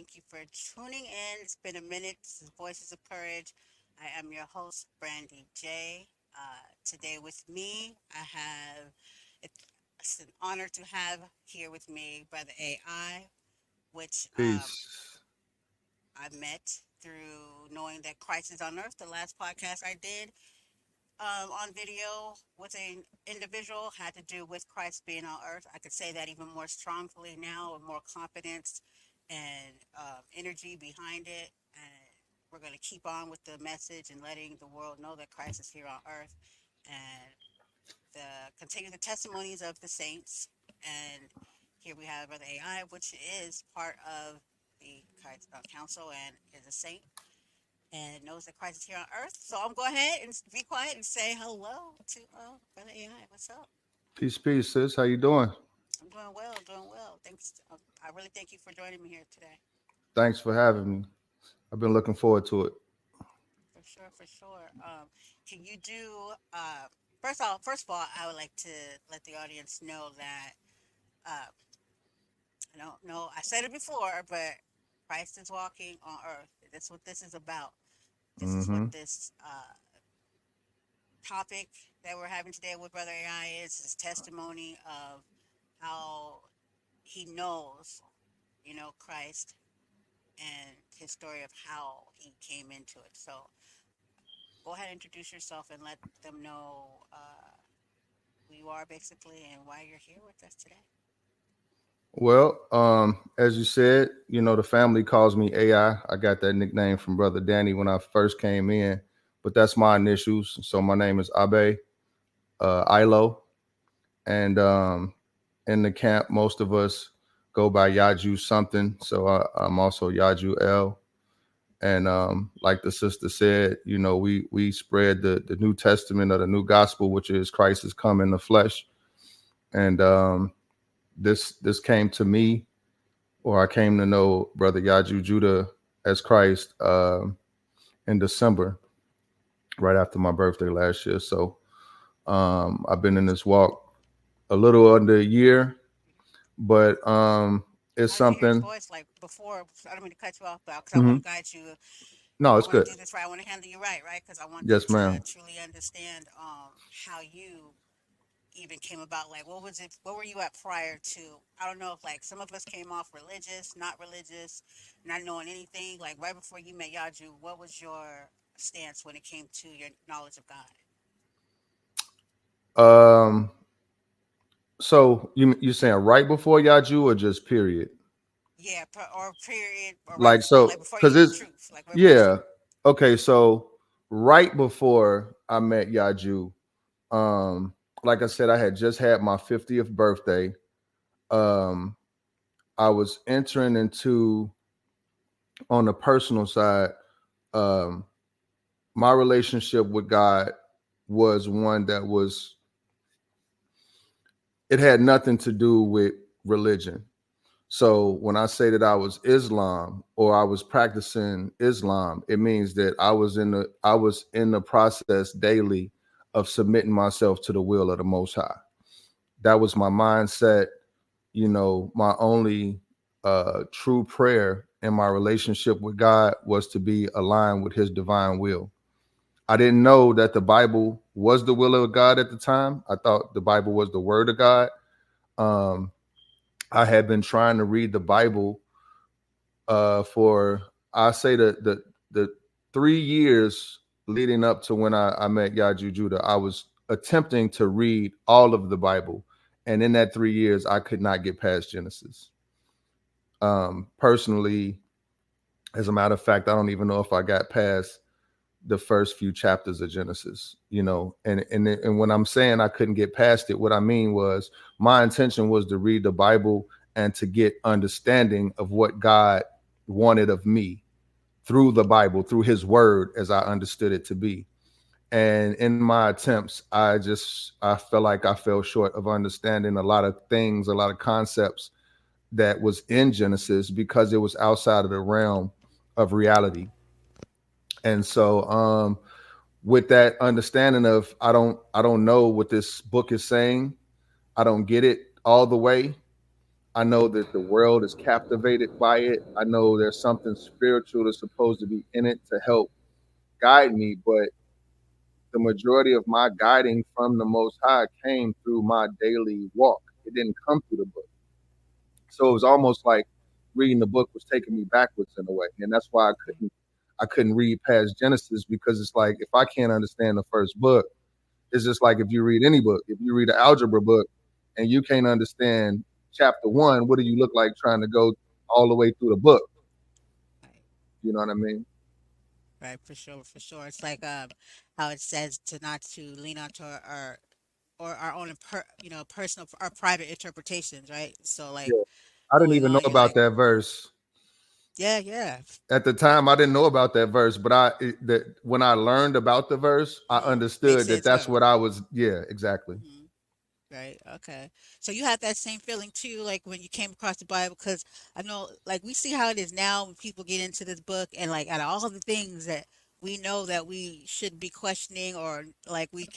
Thank you for tuning in. It's been a minute. This is Voices of Courage. I am your host, Brandy J. Today with me, I have it's an honor to have here with me Brother AI, which Peace. I met through knowing that Christ is on Earth. The last podcast I did on video with an individual had to do with Christ being on earth. I could say that even more strongly now with more confidence and energy behind it. And we're going to keep on with the message and letting the world know that Christ is here on earth and continue the testimonies of the saints. And here we have Brother AI, which is part of the Christ Council and is a saint and knows that Christ is here on earth. So I'm going to go ahead and be quiet and say hello to Brother AI. What's up? Peace, sis. How you doing? I'm doing well, doing well. Thanks. I really thank you for joining me here today. Thanks for having me. I've been looking forward to it. For sure, for sure. Can you do, first of all, I would like to let the audience know that uh, I don't know, I said it before, but Christ is walking on earth. That's what this is about. This is what Mm-hmm. this topic that we're having today with Brother AI is his testimony of how he knows, Christ and his story of how he came into it. So go ahead and introduce yourself and let them know who you are basically and why you're here with us today. Well, as you said, the family calls me AI. I got that nickname from Brother Danny when I first came in, but that's my initials. So my name is Abe Ilo, and in the camp, most of us go by YahJew something. So I'm also YahJew L. And like the sister said, we spread the New Testament or the New Gospel, which is Christ has come in the flesh. And this came to me, or I came to know Brother YahJew Judah as Christ in December, right after my birthday last year. So I've been in this walk a little under a year, but it's How did you hear his something. voice like before? I don't mean to cut you off, but because I Mhm. want to guide you. No, I it's want good. to do this right. I want to handle you right? Because I want them Yes, to ma'am. truly understand how you even came about. Like, what was it? What were you at prior to? I don't know if like some of us came off religious, not religious, not knowing anything. Like right before you met Yaju, what was your stance when it came to your knowledge of God? Um, so you saying right before Yaju or just period? Yeah, or period, or right Like before, so, like before you because knew the it's truth. Like where was you? yeah. Okay, so right before I met Yaju, um, like I said, I had just had my 50th birthday. Um, I was entering into on the personal side, um, my relationship with God was one that was it had nothing to do with religion. So when I say that I was Islam or I was practicing Islam, it means that I was in the process daily of submitting myself to the will of the Most High. That was my mindset. My only true prayer in my relationship with God was to be aligned with His divine will. I didn't know that the Bible was the will of God at the time. I thought the Bible was the Word of God. Um, I had been trying to read the Bible for I say the 3 years leading up to when I met YahJew Judah. I was attempting to read all of the Bible, and in that 3 years, I could not get past Genesis. Personally, as a matter of fact, I don't even know if I got past the first few chapters of Genesis. And when I'm saying I couldn't get past it, what I mean was my intention was to read the Bible and to get understanding of what God wanted of me through the Bible, through His Word, as I understood it to be. And in my attempts, I felt like I fell short of understanding a lot of things, a lot of concepts that was in Genesis because it was outside of the realm of reality. And so with that understanding of I don't know what this book is saying. I don't get it all the way. I know that the world is captivated by it. I know there's something spiritual that's supposed to be in it to help guide me, but the majority of my guiding from the Most High came through my daily walk. It didn't come through the book. So it was almost like reading the book was taking me backwards in a way. And that's why I couldn't read past Genesis, because it's like if I can't understand the first book, it's just like if you read any book. If you read an algebra book and you can't understand chapter one, what do you look like trying to go all the way through the book? Right. You know what I mean? Right, for sure, for sure. It's like how it says to not to lean onto our or our own personal or private interpretations, right? So like Yeah. I didn't going even know on, you're about like, that verse. yeah, yeah. At the time I didn't know about that verse, but that when I learned about the verse, I Makes understood that sense, that's huh? what I was. Yeah, exactly. hmm Right. Okay. So you had that same feeling too, like when you came across the Bible, because I know, like we see how it is now when people get into this book, and like out of all the things that we know that we should be questioning, or like we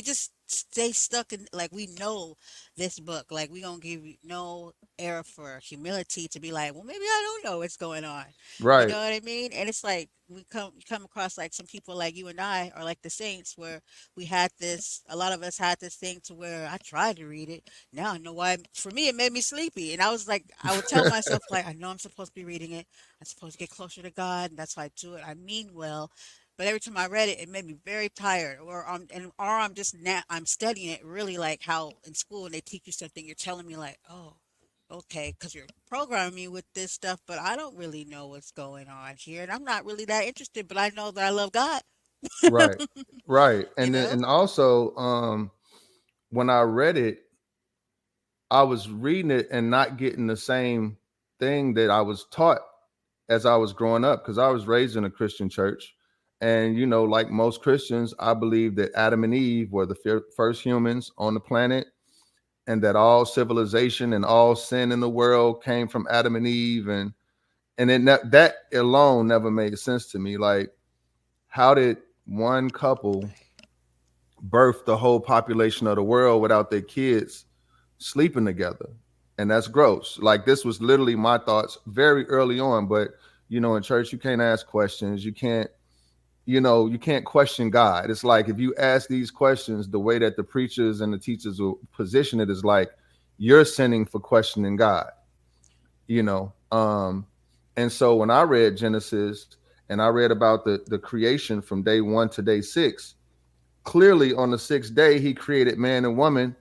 just stay stuck in, like we know this book, like we don't give you no air for humility to be like, well, maybe I don't know what's going on. You Right. know what I mean? And it's like you come across like some people like you and I, or like the saints, where we had this a lot of us had this thing to where I tried to read it. Now I know why. For me, it made me sleepy, and I was like, I would tell myself like, I know I'm supposed to be reading it. I'm supposed to get closer to God, and that's why I do it. I mean well, but every time I read it, it made me very tired. Or I'm just now I'm studying it really, like how in school when they teach you something, you're telling me like, oh, okay, because you're programming me with this stuff, but I don't really know what's going on here, and I'm not really that interested. But I know that I love God. Right. Right. You And then, know. and also, when I read it, I was reading it and not getting the same thing that I was taught as I was growing up, because I was raised in a Christian church. And, like most Christians, I believe that Adam and Eve were the first humans on the planet, and that all civilization and all sin in the world came from Adam and Eve. And that alone never made sense to me. Like, how did one couple birth the whole population of the world without their kids sleeping together? And that's gross. Like, this was literally my thoughts very early on. But in church you can't ask questions. You can't question God. It's like if you ask these questions, the way that the preachers and the teachers will position it is like you're sinning for questioning God. you know and so when I read Genesis and I read about the creation from day 1 to day 6, clearly on the 6th day he created man and woman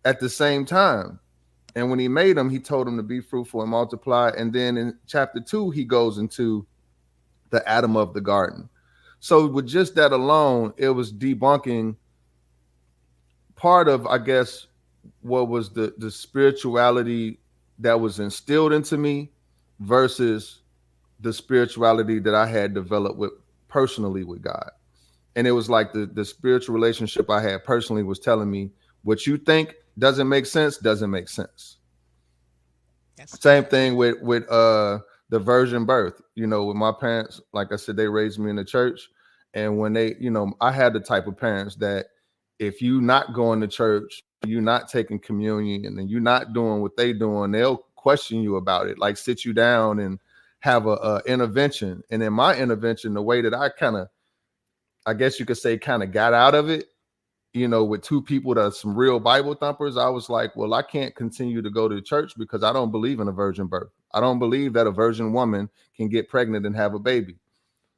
at the same time. And when he made them, he told them to be fruitful and multiply. And then in chapter 2 he goes into the Adam of the garden. So with just that alone, it was debunking part of, I guess, what was the spirituality that was instilled into me versus the spirituality that I had developed with personally with God. And it was like the spiritual relationship I had personally was telling me what you think doesn't make sense doesn't make sense. That's Same good. thing with the virgin birth. With my parents, like I said, they raised me in the church. And when I had the type of parents that if you not going to church, you not taking communion, and you not doing what they doing, they'll question you about it, like sit you down and have a intervention. And in my intervention, the way that I kind of, I guess you could say, kind of got out of it, with two people that are some real Bible thumpers, I was like, well, I can't continue to go to church because I don't believe in a virgin birth. I don't believe that a virgin woman can get pregnant and have a baby.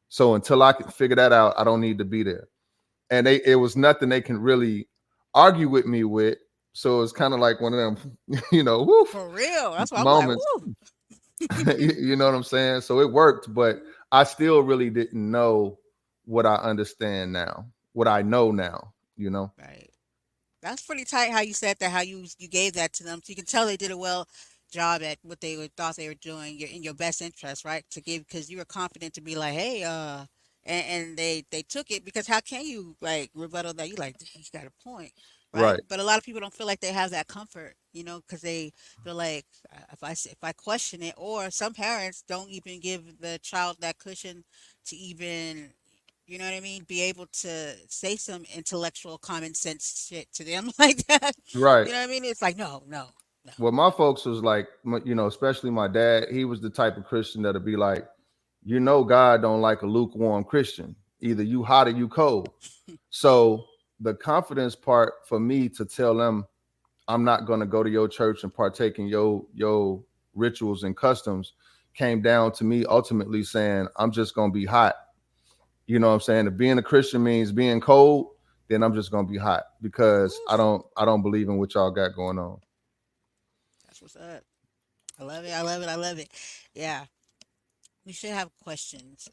So until I can figure that out, I don't need to be there. And it was nothing they can really argue with me with. So it's kind of like one of them, woof For real. That's why I'm like, moments. woo. You know what I'm saying? So it worked, but I still really didn't know what I understand now, what I know now. Right. That's pretty tight how you said that, how you gave that to them. So you can tell they did a well job at what thought they were doing. You're in your best interest, right? To give, because you were confident to be like, hey, and they took it, because how can you like rebuttal that? You like, "Dang, you got a point, right?" Right. But a lot of people don't feel like they have that comfort, because they feel like, if I question it, or some parents don't even give the child that cushion to even, you know what I mean, be able to say some intellectual common sense shit to them like that. Right. You know what I mean? It's like, no, no. No. Well, my folks was like, especially my dad. He was the type of Christian that'll be like, God don't like a lukewarm Christian. Either you hot or you cold. So the confidence part for me to tell them I'm not going to go to your church and partake in your rituals and customs came down to me ultimately saying I'm just going to be hot. You know what I'm saying? If being a Christian means being cold, then I'm just going to be hot because Woo. I don't believe in what y'all got going on. That's what's up. I love it. I love it. I love it. Yeah. We should have questions.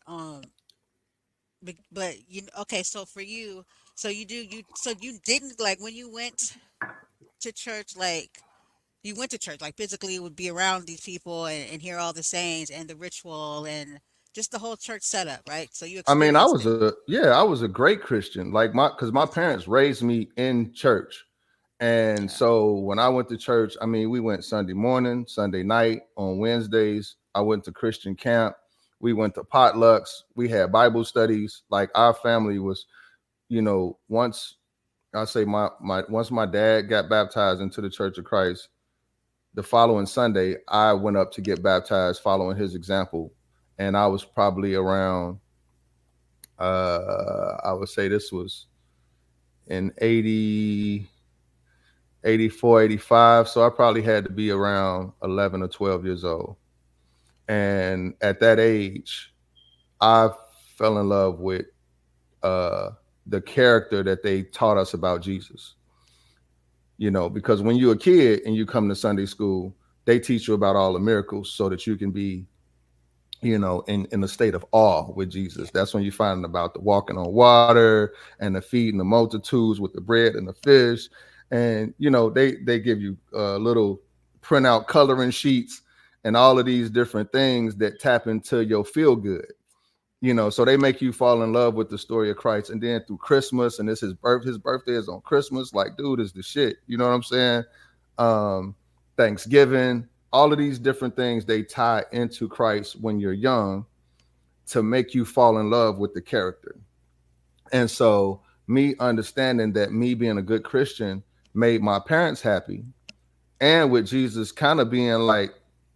But you okay? So for you, so you didn't like when you went to church, like you went to church, like physically would be around these people and hear all the sayings and the ritual and just the whole church setup, right? So you I mean, experienced it. I was a great Christian. Like cuz my Okay. parents raised me in church. And Okay. so when I went to church, I mean, we went Sunday morning, Sunday night, on Wednesdays. I went to Christian camp. We went to potlucks. We had Bible studies. Like our family was, once I say my once my dad got baptized into the Church of Christ, the following Sunday, I went up to get baptized following his example. And I was probably around I would say this was in 84, 85. So I probably had to be around 11 or 12 years old. And at that age, I fell in love with uh, the character that they taught us about Jesus. Because when you're a kid and you come to Sunday school, they teach you about all the miracles so that you can be in a state of awe with Yeah. Jesus. That's when you find about the walking on water and the feeding the multitudes with the bread and the fish. And, they give you little printout coloring sheets and all of these different things that tap into your feel good. So they make you fall in love with the story of Christ. And then through Christmas, and this his birthday is on Christmas, like, dude, is the shit. You know what I'm saying? um Thanksgiving, all of these different things, they tie into Christ when you're young to make you fall in love with the character. And so me understanding that me being a good Christian made my parents happy, and with Jesus kind of being like,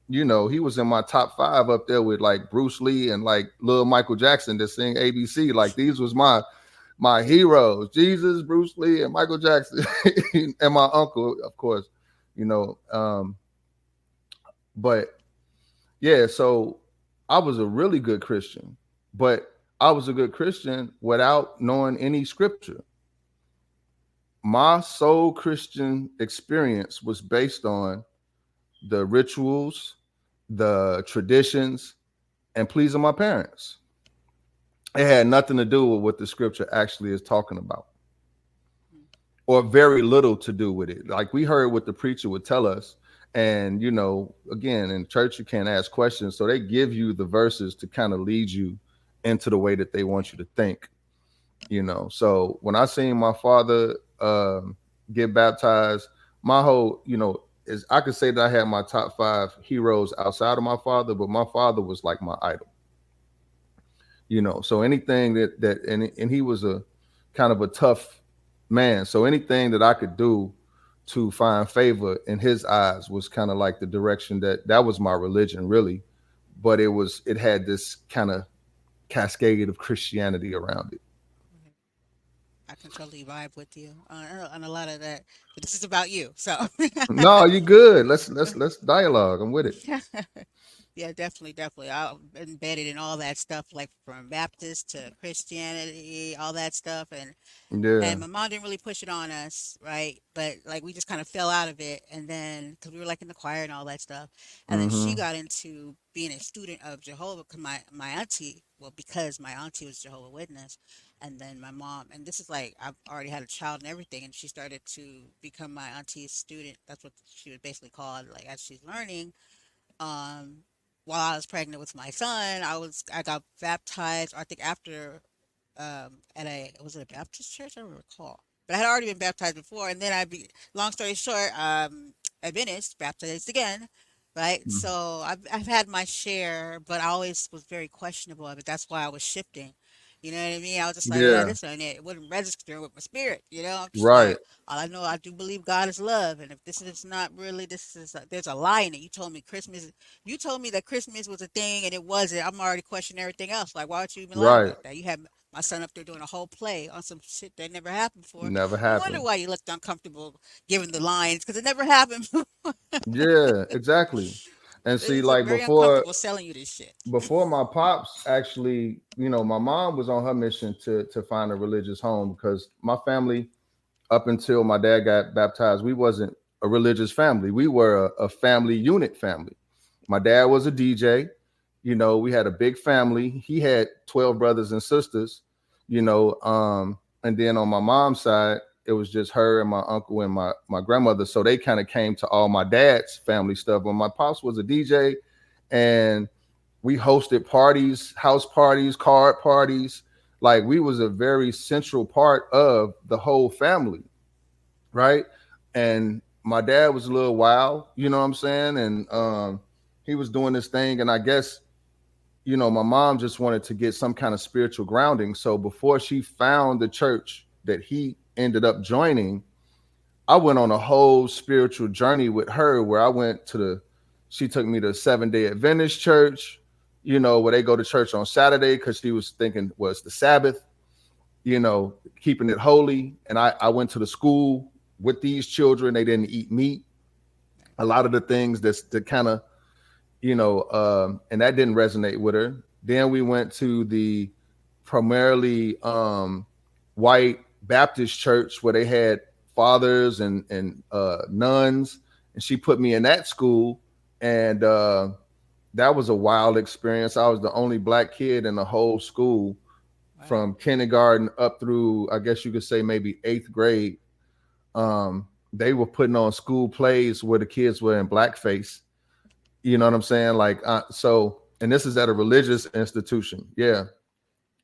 he was in my top 5 up there with like Bruce Lee and like Lil Michael Jackson that sing ABC. Like these was my heroes: Jesus, Bruce Lee, and Michael Jackson, and my uncle, of course. You know, um, but yeah, so I was a really good Christian, but I was a good Christian without knowing any scripture. My sole Christian experience was based on the rituals, the traditions, and pleasing my parents. It had nothing to do with what the scripture actually is talking about, Mm. or very little to do with it. Like we heard what the preacher would tell us. And, again, in church, you can't ask questions. So they give you the verses to kind of lead you into the way that they want you to think. So when I seen my father get baptized, my whole, is I could say that I had my top 5 heroes outside of my father, but my father was like my idol. So anything and he was a kind of a tough man. So anything that I could do to find favor in his eyes was kind of like the direction that was my religion, really. But it had this kind of cascade of Christianity around it. Right. I can totally vibe with you on a lot of that, but this is about you, so. No, you good. Let's dialogue. I'm with it. Yeah, definitely, definitely. I'm embedded in all that stuff, like from Baptist to Christianity, all that stuff, Yeah. and my mom didn't really push it on us, right? But like we just kind of fell out of it, and then because we were like in the choir and all that stuff, and then she Mm-hmm. got into being a student of Jehovah. 'Cause my auntie, well, because my auntie was Jehovah Witness, and then my mom, and this is like I've already had a child and everything, and she started to become my auntie's student. That's what she was basically called, like as she's learning. Um, while I was pregnant with my son, I got baptized. I think after at a was it a Baptist church? I don't recall. But I had already been baptized before, and then long story short, Adventist baptized again, right? So I've had my share, but I always was very questionable of it. That's why I was shifting, You know what I mean? I was just like, yeah, Yeah. this and it wouldn't register with my spirit. You know, I'm just Right. like, all I know, I do believe God is love, and if this is not really, this is there's a lie in it. You told me that Christmas was a thing, and it wasn't. I'm already questioning everything else. Like, why would you even lie Right. about that? You had my son up there doing a whole play on some shit that never happened before. Never No wonder happened. why you looked uncomfortable giving the lines because it never happened. Yeah, exactly. And They see, just look like very uncomfortable selling you this shit. before my pops actually, my mom was on her mission to find a religious home because my family, up until my dad got baptized, we wasn't a religious family. We were a family unit family. My dad was a DJ. We had a big family. He had 12 brothers and sisters, and then on my mom's side, it was just her and my uncle and my grandmother. So they kind of came to all my dad's family stuff. When my pops was a DJ, and we hosted parties, house parties, card parties. Like we was a very central part of the whole family, right? And my dad was a little wild, you know what I'm saying? And he was doing this thing, and I guess my mom just wanted to get some kind of spiritual grounding. So before she found the church that he ended up joining, I went on a whole spiritual journey with her where she took me to 7 Day Adventist church, where they go to church on Saturday because she was thinking was the Sabbath, keeping it holy. And I went to the school with these children. They didn't eat meat. A lot of the things that's the kind of, and that didn't resonate with her. Then we went to the primarily white Baptist church where they had fathers and nuns, and she put me in that school, and that was a wild experience. I was the only black kid in the whole school Right. from kindergarten up through, I guess you could say, maybe 8th grade. They were putting on school plays where the kids were in blackface. You know what I'm saying? Like, and this is at a religious institution. Yeah,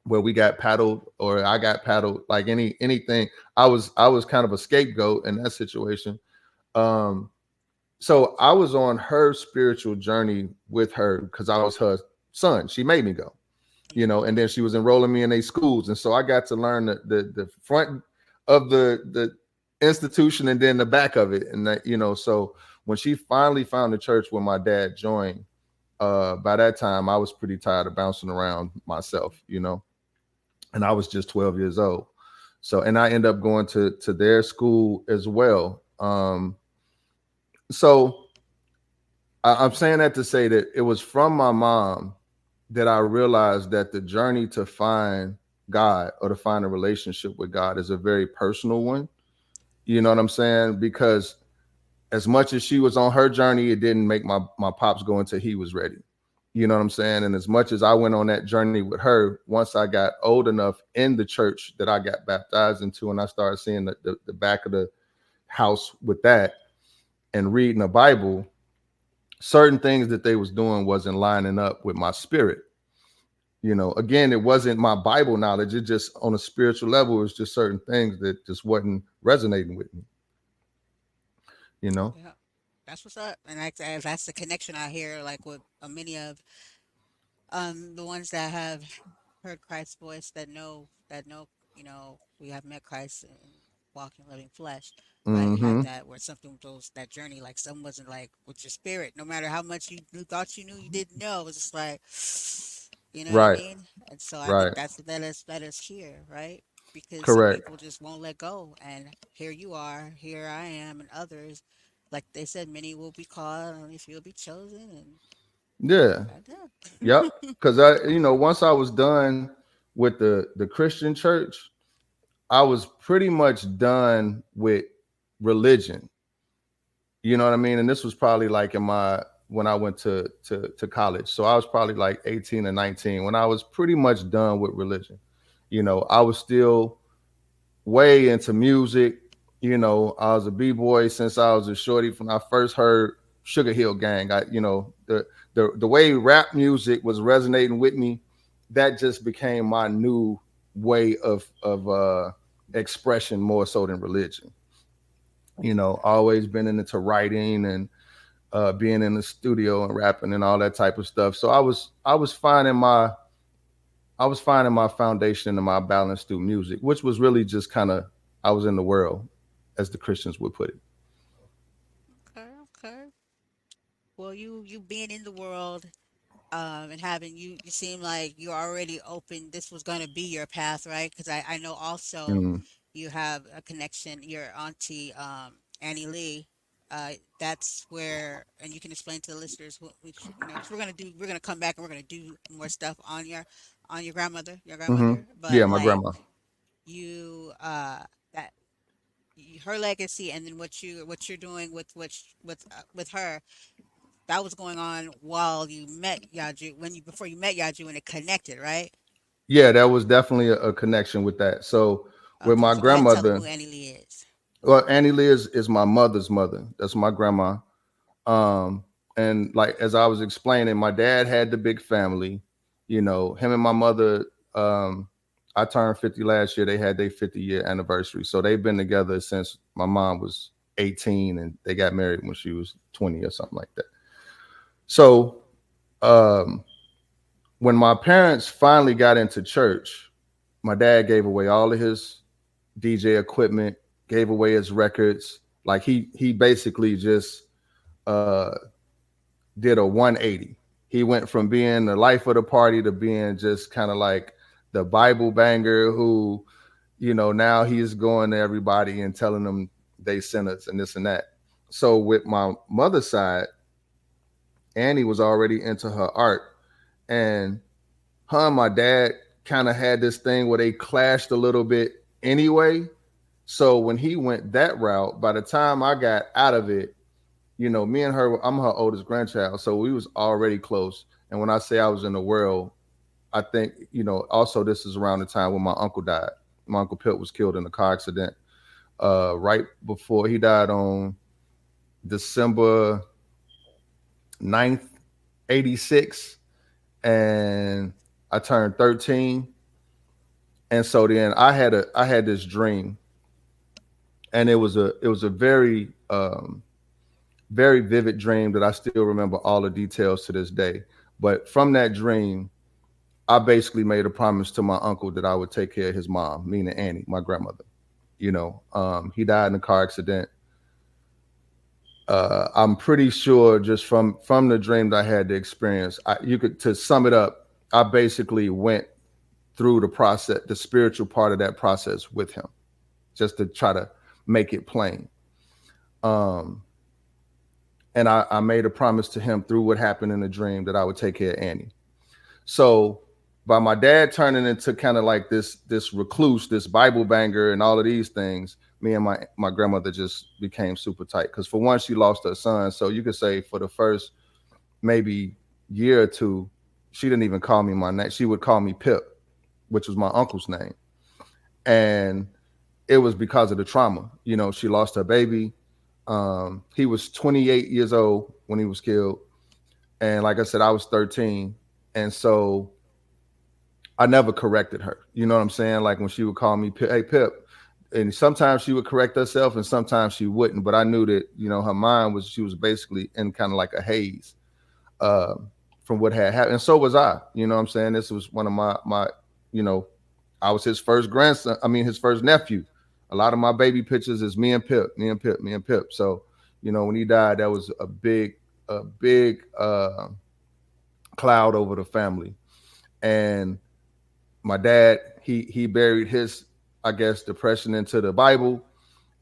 where we got paddled or I got paddled, like anything. I was kind of a scapegoat in that situation. Um, so I was on her spiritual journey with her because I was her son. She made me go, and then she was enrolling me in a schools, and so I got to learn the front of the institution and then the back of it, and that so when she finally found the church where my dad joined, by that time I was pretty tired of bouncing around myself, and I was just 12 years old. So, and I end up going to their school as well. So I'm saying that to say that it was from my mom that I realized that the journey to find God or to find a relationship with God is a very personal one. You know what I'm saying? Because as much as she was on her journey, it didn't make my pops go until he was ready. You know what I'm saying? And as much as I went on that journey with her, once I got old enough in the church that I got baptized into, and I started seeing the back of the house with that and reading the Bible, certain things that they was doing wasn't lining up with my spirit. Again, it wasn't my Bible knowledge. It just on a spiritual level, it was just certain things that just wasn't resonating with me, you know? Yeah, that's what's up, and that's the connection I hear, like with many of the ones that have heard Christ's voice, that know, we have met Christ and walking living flesh, but have Mm-hmm. that where something goes that journey, like some wasn't like with your spirit, no matter how much thought you knew you didn't know, it was just like, you know what I Right, mean? And so I think right. that is here, right? Because some Correct. people just won't let go, and here you are, here I am, and others, like they said, many will be called, only few will be chosen, and Yeah. I Yep. know. Because once I was done with the Christian church, I was pretty much done with religion. You know what I mean? And this was probably like in my when I went to college. So I was probably like 18 or 19 when I was pretty much done with religion. I was still way into music. I was a b-boy since I was a shorty. When I first heard Sugar Hill Gang, the way rap music was resonating with me, that just became my new way of expression more so than religion. Always been into writing and being in the studio and rapping and all that type of stuff. So I was finding I was finding my foundation and my balance through music, which was really just kind of I was in the world, as the Christians would put it. Okay, okay. Well, you being in the world, and having you seem like you're already open. This was going to be your path, right? Because I know also Mm. you have a connection. Your auntie, Annie Lee. That's where, and you can explain to the listeners, which, you know, because we're gonna come back and we're gonna do more stuff on your Hmm. grandmother. But Yeah, my like grandma. you, that her legacy, and then what you're doing with her, that was going on while you met Yaju, when you before you met Yaju, and it connected, right? Yeah, there was definitely a connection with that. So with Okay, my so go ahead and tell them grandmother, who Annie Lee is. well, Annie Lee is my mother's mother. That's my grandma. Um, and like as I was explaining, my dad had the big family. You know, him and my mother. I turned 50 last year. They had their 50-year anniversary, so they've been together since my mom was 18, and they got married when she was 20 or something like that. So um, when my parents finally got into church, my dad gave away all of his DJ equipment, gave away his records. Like he basically just uh did a 180. He went from being the life of the party to being just kind of like the Bible banger who, you know, now he's going to everybody and telling them they sinners and this and that. So with my mother's side, Annie was already into her art, and her and my dad kind of had this thing where they clashed a little bit anyway. So when he went that route, by the time I got out of it, you know, me and her, I'm her oldest grandchild, so we was already close. And when I say I was in the world, I think, you know, also this is around the time when my uncle died. My uncle Pitt was killed in a car accident right before he died on December 9th, 86. And I turned 13. And so then I had this dream, and it was a very very vivid dream that I still remember all the details to this day. But from that dream, I basically made a promise to my uncle that I would take care of his mom, meaning Annie, my grandmother. You know, he died in a car accident. I'm pretty sure just from the dream that I had to experience, you could to sum it up. I basically went through the process, the spiritual part of that process with him, just to try to make it plain. Um, and I made a promise to him through what happened in the dream that I would take care of Annie. So by my dad turning into kind of like this recluse, this Bible banger, and all of these things, me and my grandmother just became super tight. Because for one, she lost her son, so you could say for the first maybe year or two, she didn't even call me my name. She would call me Pip, which was my uncle's name, and it was because of the trauma. You know, she lost her baby. He was 28 years old when he was killed, and like I said, I was 13, and so I never corrected her. You know what I'm saying? Like when she would call me, "Hey Pip," and sometimes she would correct herself, and sometimes she wouldn't. But I knew that, you know, her mind was, she was basically in kind of like a haze uh, from what had happened, and so was I. You know what I'm saying? This was one of my, you know, I was his first grandson. I mean, his first nephew. A lot of my baby pictures is me and Pip, me and Pip, me and Pip. So, you know, when he died, that was a big cloud over the family. And my dad, he buried his, I guess, depression into the Bible,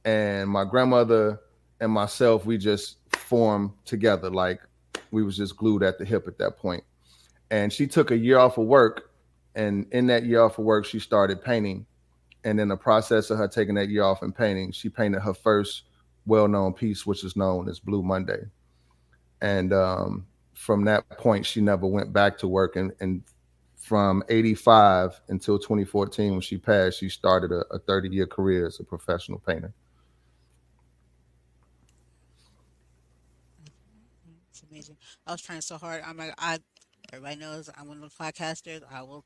and my grandmother and myself, we just formed together, like we was just glued at the hip at that point. And she took a year off of work, and in that year off of work, she started painting. And in the process of her taking that year off and painting, she painted her first well-known piece, which is known as Blue Monday. And from that point, she never went back to work. And from 85 until 2014, when she passed, she started a 30-year career as a professional painter. It's amazing. I was trying so hard. I'm like, I everybody knows I'm one of those podcasters. I will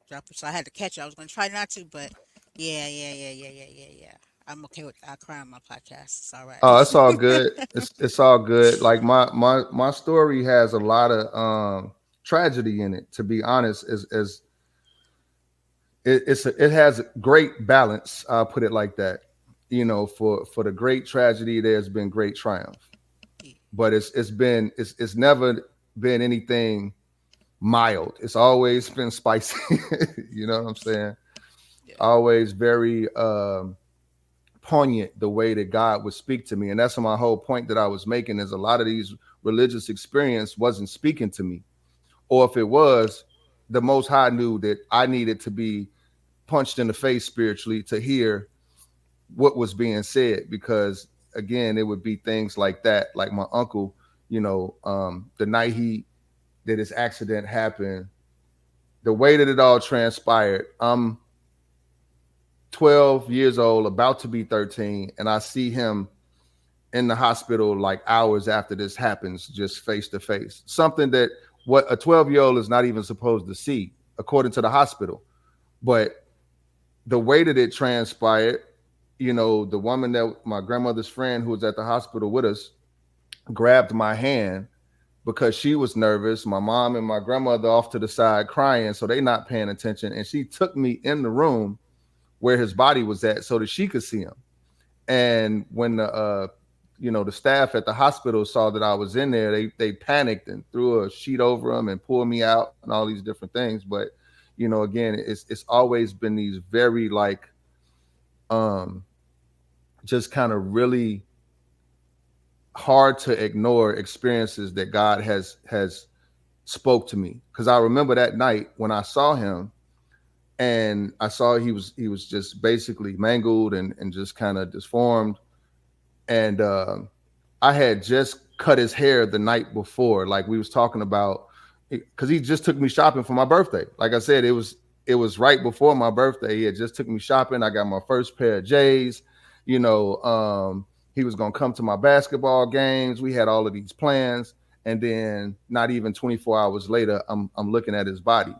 drop it. So I had to catch it. I was going to try not to, but yeah. I'm okay with I cry on my podcast. It's all Oh, it's all good. right. It's all good. Like my story has a lot of tragedy in it, to be honest, as it has great balance. I'll put it like that. For the great tragedy, there's been great triumph, Yeah. but it's never been anything mild. It's always been spicy. You know what I'm saying? Yeah. Always very poignant the way that God would speak to me, and that's my whole point that I was making. Is a lot of these religious experience wasn't speaking to me, or if it was, the Most High knew that I needed to be punched in the face spiritually to hear what was being said, because again it would be things like that, like my uncle, the night he that his accident happened, the way that it all transpired. I'm 12 years old, about to be 13, and I see him in the hospital like hours after this happens, just face to face. Something that what a 12-year-old is not even supposed to see, according to the hospital. But the way that it transpired, the woman that my grandmother's friend who was at the hospital with us grabbed my hand because she was nervous. My mom and my grandmother off to the side crying, so they not paying attention. And she took me in the room where his body was at so that she could see him. And when the staff at the hospital saw that I was in there, they panicked and threw a sheet over him and pulled me out and all these different things. But again, it's always been these very like um just kind of really hard to ignore experiences that God has spoke to me. Because I remember that night when I saw him, and I saw he was just basically mangled and just kind of disformed. And I had just cut his hair the night before, like we was talking about, because he just took me shopping for my birthday. Like I said, it was right before my birthday. He had just took me shopping. I got my first pair of J's. He was gonna come to my basketball games. We had all of these plans, and then not even 24 hours later, I'm looking at his body,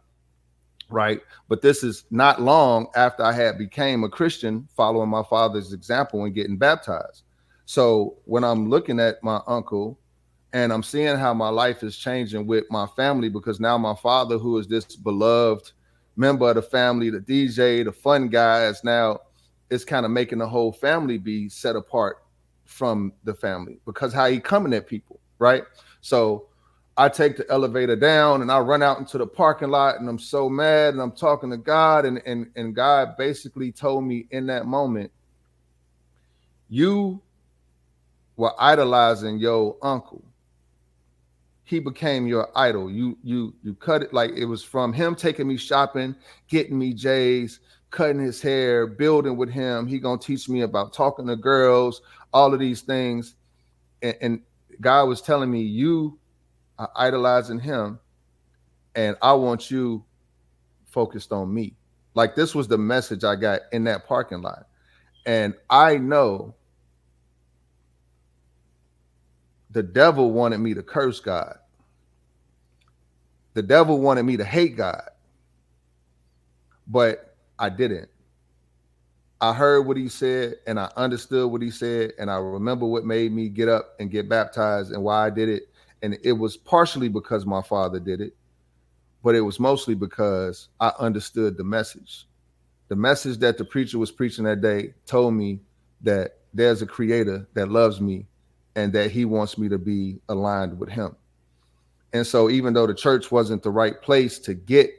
right? But this is not long after I had became a Christian, following my father's example and getting baptized. So when I'm looking at my uncle and I'm seeing how my life is changing with my family, because now my father, who is this beloved member of the family, the DJ, the fun guy, is now it's kind of making the whole family be set apart from the family because how he coming at people, right? So I take the elevator down and I run out into the parking lot and I'm so mad and I'm talking to God, and God basically told me in that moment, you were idolizing your uncle. He became your idol. You cut it, like it was from him taking me shopping, getting me J's, cutting his hair, building with him. He gonna teach me about talking to girls, all of these things. And God was telling me, you are idolizing him, and I want you focused on me. Like this was the message I got in that parking lot. And I know the devil wanted me to curse God. The devil wanted me to hate God, but I didn't. I heard what he said and I understood what he said. And I remember what made me get up and get baptized and why I did it. And it was partially because my father did it, but it was mostly because I understood the message. The message that the preacher was preaching that day told me that there's a creator that loves me and that he wants me to be aligned with him. And so even though the church wasn't the right place to get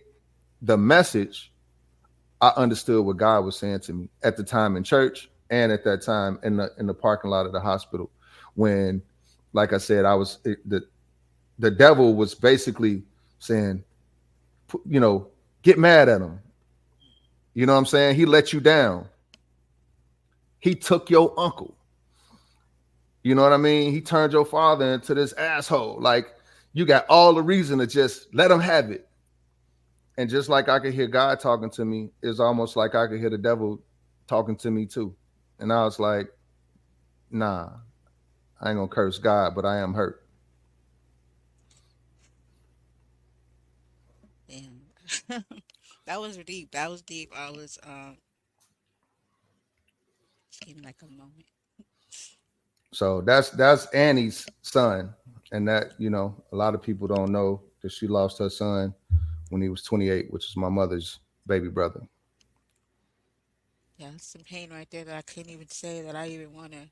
the message, I understood what God was saying to me at the time in church and at that time in the parking lot of the hospital when, like I said, the devil was basically saying, get mad at him. You know what I'm saying? He let you down. He took your uncle. You know what I mean? He turned your father into this asshole. Like you got all the reason to just let him have it. And just like I could hear God talking to me, it's almost like I could hear the devil talking to me too. And I was like, nah, I ain't gonna curse God, but I am hurt. Damn. That was deep. That was deep. I was just give me like a moment. So that's Annie's son. And that, a lot of people don't know that she lost her son when he was 28, which is my mother's baby brother. Yeah, that's some pain right there that I couldn't even say that I even want to,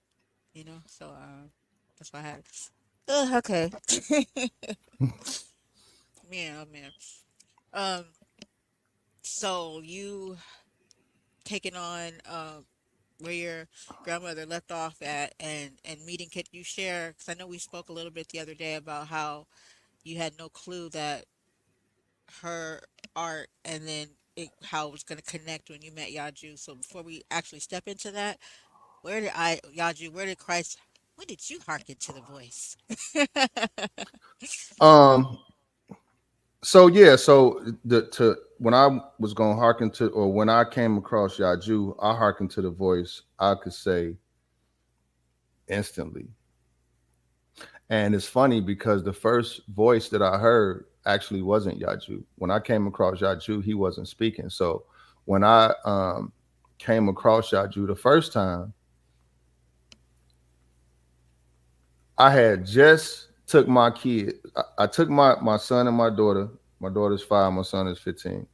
So that's why I had. Okay. Man, oh man. Um, so you taking on where your grandmother left off at, and meeting, could you share? Because I know we spoke a little bit the other day about how you had no clue that her art, and then how it was going to connect when you met YahJew. So before we actually step into that, YahJew, where did Christ, when did you hearken to the voice? Um, so yeah, so the to when I was going to hearken to, or when I came across Yaju, I hearkened to the voice. I could say instantly, and it's funny because the first voice that I heard actually wasn't Yaju. When I came across Yaju, he wasn't speaking. So when I came across Yaju the first time, I had just took my kid. I took my son and my daughter. My daughter's 5. My son is 15.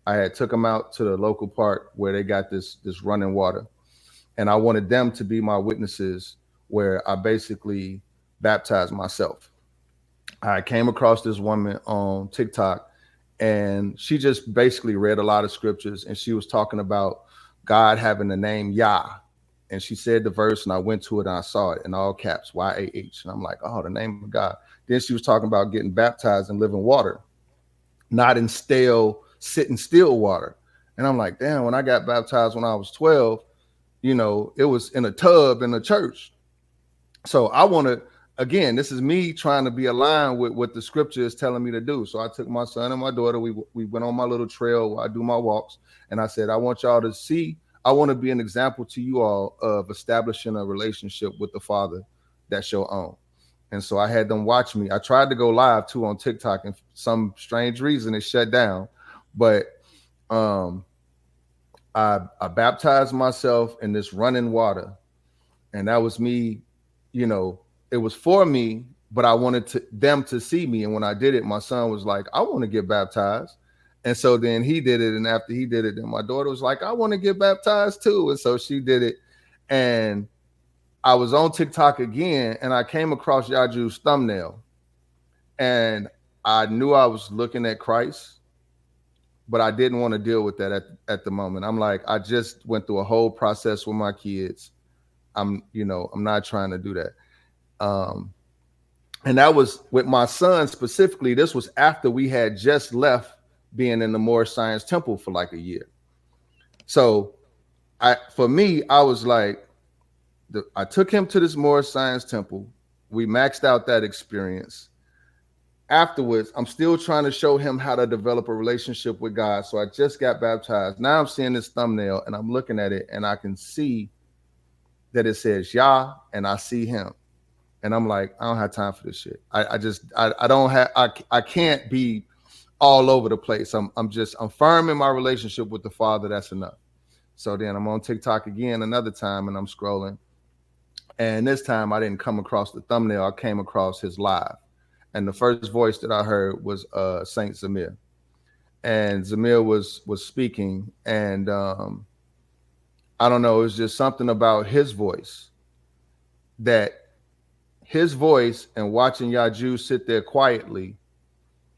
I had took them out to the local park where they got this running water, and I wanted them to be my witnesses, where I basically baptized myself. I came across this woman on TikTok, and she just basically read a lot of scriptures, and she was talking about God having the name Yah. And she said the verse, and I went to it and I saw it in all caps, YAH. And I'm like, oh, the name of God. Then she was talking about getting baptized in living water, not in stale, sitting still water. And I'm like, damn, when I got baptized when I was 12, it was in a tub in a church. So I want to, again, this is me trying to be aligned with what the scripture is telling me to do. So I took my son and my daughter. We went on my little trail where I do my walks, and I said, I want y'all to see. I want to be an example to you all of establishing a relationship with the Father that's your own. And so I had them watch me. I tried to go live too on TikTok, and for some strange reason it shut down. But um, I baptized myself in this running water, and that was me. It was for me, but I wanted them to see me. And when I did it, my son was like, I want to get baptized. And so then he did it. And after he did it, then my daughter was like, I want to get baptized too. And so she did it. And I was on TikTok again, and I came across Yaju's thumbnail. And I knew I was looking at Christ, but I didn't want to deal with that at the moment. I'm like, I just went through a whole process with my kids. I'm not trying to do that. Um, and that was with my son specifically. This was after we had just left being in the Moorish Science Temple for like a year. So for me, I was like, I took him to this Moorish Science Temple. We maxed out that experience. Afterwards, I'm still trying to show him how to develop a relationship with God. So I just got baptized. Now I'm seeing this thumbnail and I'm looking at it, and I can see that it says Yah, and I see him. And I'm like, I don't have time for this shit. I don't have, I can't be all over the place. I'm firm in my relationship with the Father. That's enough. So then I'm on TikTok again another time, and I'm scrolling. And this time I didn't come across the thumbnail. I came across his live. And the first voice that I heard was Saint Zamir. And Zamir was speaking, and I don't know, it was just something about his voice, that his voice, and watching Yaju sit there quietly,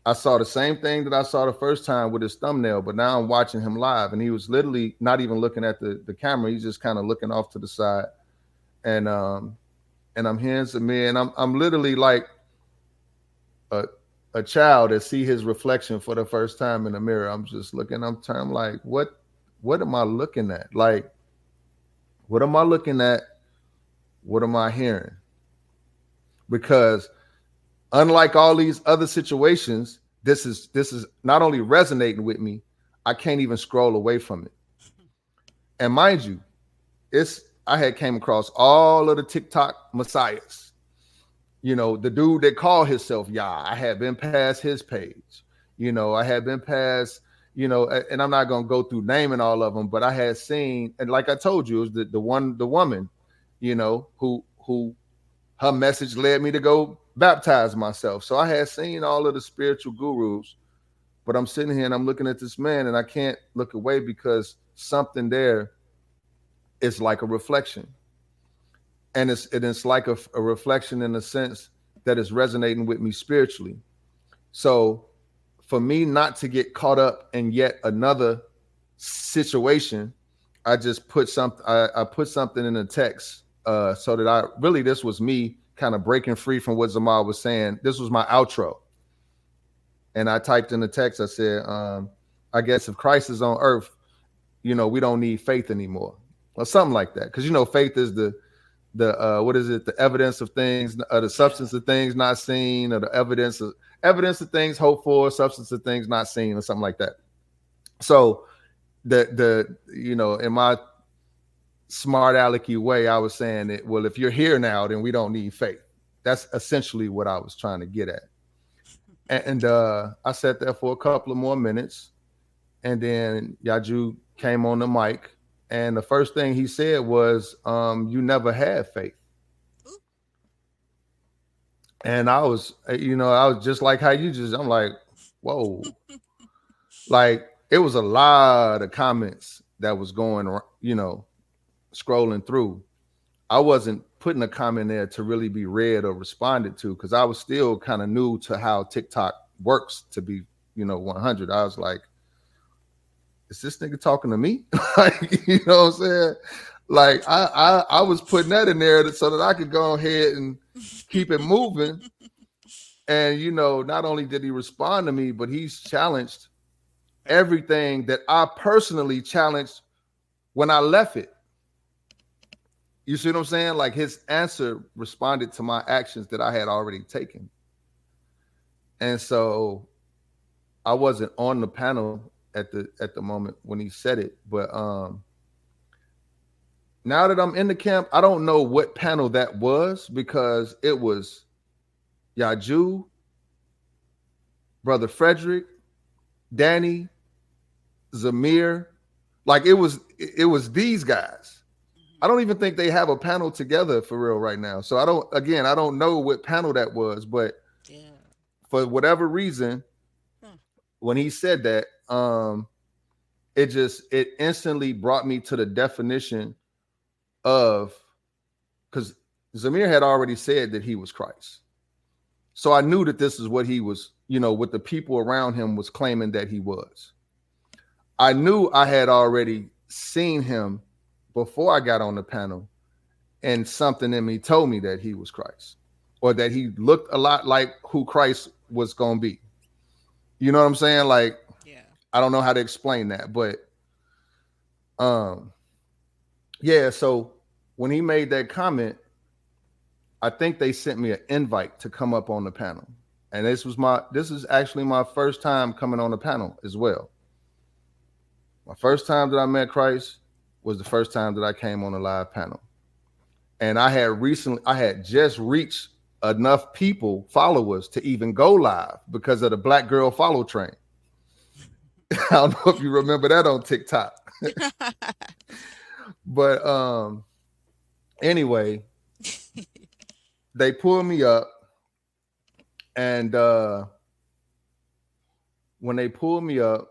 I saw the same thing that I saw the first time with his thumbnail, but now I'm watching him live, and he was literally not even looking at the camera. He's just kind of looking off to the side. And I'm hearing Samir, and I'm literally like a a child that see his reflection for the first time in the mirror. I'm just looking, I'm like, what am I looking at? Like, what am I looking at? What am I hearing? Because unlike all these other situations, this is not only resonating with me, I can't even scroll away from it. And mind you, it's I had came across all of the TikTok messiahs. The dude that called himself Yah, I had been past his page. I had been past, and I'm not gonna go through naming all of them, but I had seen, and like I told you, it was the woman, who her message led me to go baptize myself. So I had seen all of the spiritual gurus, but I'm sitting here and I'm looking at this man, and I can't look away because something there it's like a reflection. And it's like a reflection in the sense that it's resonating with me spiritually. So for me not to get caught up in yet another situation, I just put something. I put something in the text so that I really, this was me kind of breaking free from what Zamal was saying. This was my outro, and I typed in the text. I said, "I guess if Christ is on earth, we don't need faith anymore, or something like that." Because faith is the what is it? The evidence of things, the Yeah. substance of things not seen, or the evidence of things hoped for, substance of things not seen, or something like that. So in my smart alecky way, I was saying that, well, if you're here now, then we don't need faith. That's essentially what I was trying to get at. And I sat there for a couple of more minutes, and then YahJew came on the mic, and the first thing he said was, "You never had faith." Ooh. And I was, I was just like how I'm like, whoa, like it was a lot of comments that was going, scrolling through. I wasn't putting a comment there to really be read or responded to because I was still kind of new to how TikTok works, to be, 100. I was like, is this nigga talking to me? Like, you know what I'm saying? Like I was putting that in there so that I could go ahead and keep it moving. And not only did he respond to me, but he's challenged everything that I personally challenged when I left it. You see what I'm saying? Like his answer responded to my actions that I had already taken. And so I wasn't on the panel at the moment when he said it, but now that I'm in the camp, I don't know what panel that was because it was YahJew, Brother Frederick, Danny, Zamir. Like it was these guys. I don't even think they have a panel together for real right now. So I don't know what panel that was, but Yeah. for whatever reason, when he said that, it instantly brought me to the definition of, because Zamir had already said that he was Christ. So I knew that this is what he was, what the people around him was claiming that he was. I knew I had already seen him before I got on the panel, and something in me told me that he was Christ, or that he looked a lot like who Christ was going to be. You know what I'm saying? Like, Yeah. I don't know how to explain that, but yeah, so when he made that comment, I think they sent me an invite to come up on the panel. And this is actually my first time coming on the panel as well. My first time that I met Christ was the first time that I came on a live panel. And I had just reached enough people, followers, to even go live because of the Black Girl Follow Train. I don't know if you remember that on TikTok. But anyway, they pulled me up, and when they pulled me up,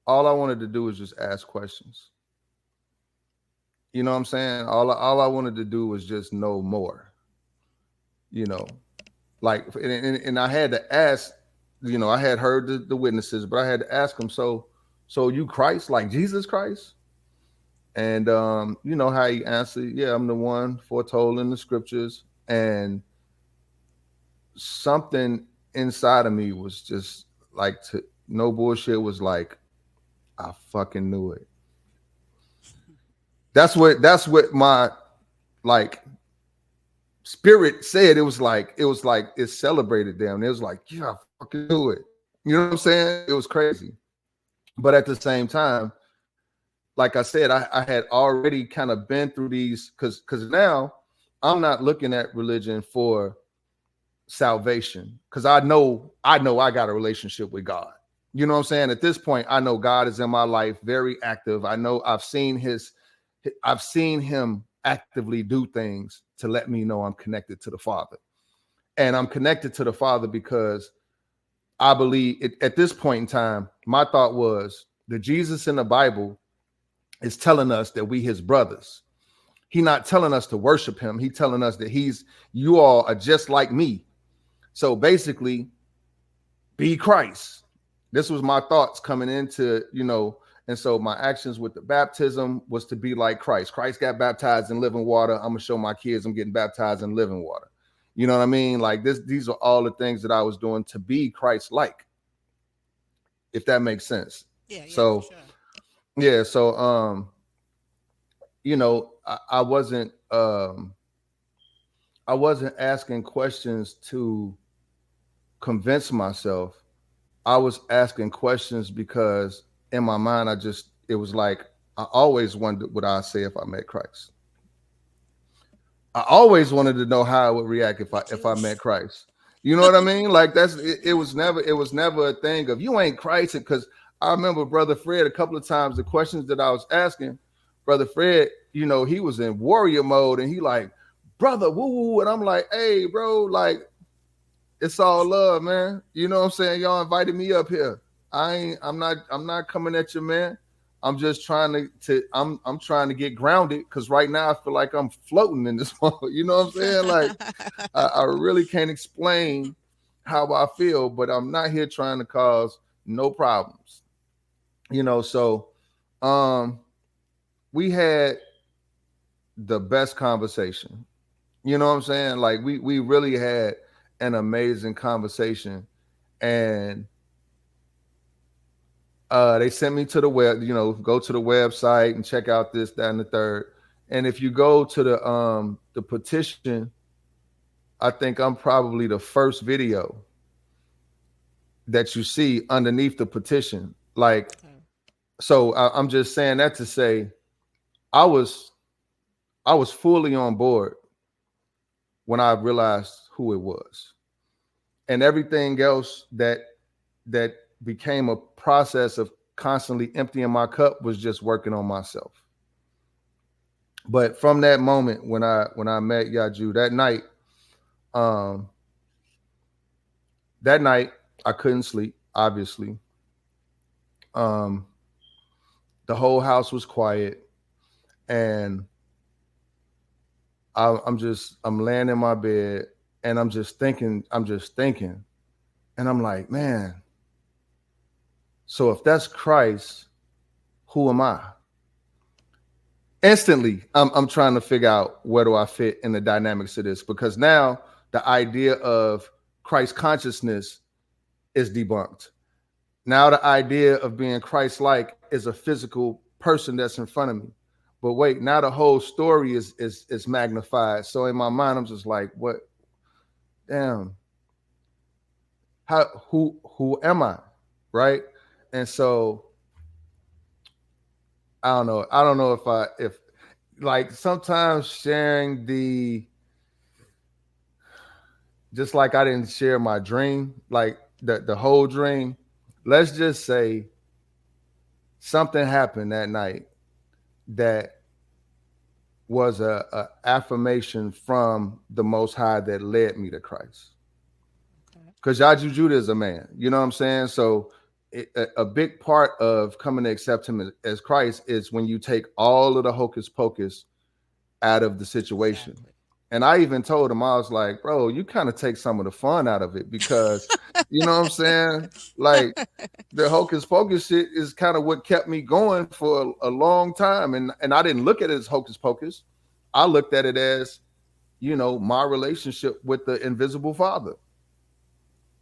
all I wanted to do was just ask questions. You know what I'm saying? All I wanted to do was just know more. Like, and I had to ask. I had heard the witnesses, but I had to ask them. So you Christ, like Jesus Christ? And you know how he answered, yeah, I'm the one foretold in the scriptures. And something inside of me was just like, no bullshit, was like, I fucking knew it. That's what my like spirit said. It was like it celebrated them. It was like, yeah, I fucking knew it. You know what I'm saying? It was crazy. But at the same time, like I said, I had already kind of been through these because now I'm not looking at religion for salvation, because I know I got a relationship with God. You know what I'm saying? At this point, I know God is in my life, very active. I know I've seen him actively do things to let me know I'm connected to the Father. And I'm connected to the Father because I believe at this point in time, my thought was the Jesus in the Bible is telling us that we his brothers. He not telling us to worship him. He telling us that you all are just like me. So basically, be Christ. This was my thoughts coming into, and so my actions with the baptism was to be like Christ. Christ got baptized in living water. I'm gonna show my kids I'm getting baptized in living water. You know what I mean? Like these are all the things that I was doing to be Christ-like, if that makes sense. Yeah, for So sure. yeah, so I wasn't asking questions to convince myself. I was asking questions because in my mind, it was like, I always wondered what I'd say if I met Christ. I always wanted to know how I would react Me if too. I met Christ. You know what I mean? Like it was never a thing of you ain't Christ. Because I remember Brother Fred a couple of times, the questions that I was asking, Brother Fred, he was in warrior mode and he like, brother, woo woo. And I'm like, hey, bro, like, it's all love, man. You know what I'm saying? Y'all invited me up here. I'm not coming at you, man. I'm just I'm trying to get grounded because right now I feel like I'm floating in this moment. You know what I'm saying? Like I really can't explain how I feel, but I'm not here trying to cause no problems. So um we had the best conversation. You know what I'm saying? Like we really had an amazing conversation. And they sent me to the web, go to the website and check out this, that, and the third. And if you go to the petition, I think I'm probably the first video that you see underneath the petition. Like, Okay. so I'm just saying that to say I was I was fully on board when I realized who it was. And everything else that became a process of constantly emptying my cup was just working on myself. But from that moment when I met YahJew um, that night I couldn't sleep. Obviously, um, the whole house was quiet, and I'm laying in my bed, and I'm just thinking, and I'm like, man. So if that's Christ, who am I? Instantly, I'm trying to figure out where do I fit in the dynamics of this, because now the idea of Christ consciousness is debunked. Now the idea of being Christ-like is a physical person that's in front of me. But wait, now the whole story is magnified. So in my mind, I'm just like, what? Damn. Who am I? Right? And so I don't know. I don't know if like sometimes sharing just like I didn't share my dream, like the whole dream. Let's just say something happened that night that was a affirmation from the Most High that led me to Christ. Okay. Because YahJew Judah is a man, you know what I'm saying? So a big part of coming to accept him as Christ is when you take all of the hocus pocus out of the situation. Exactly. And I even told him, I was like, bro, you kind of take some of the fun out of it because, you know what I'm saying? Like the hocus pocus shit is kind of what kept me going for a long time. And I didn't look at it as hocus pocus. I looked at it as, my relationship with the invisible Father.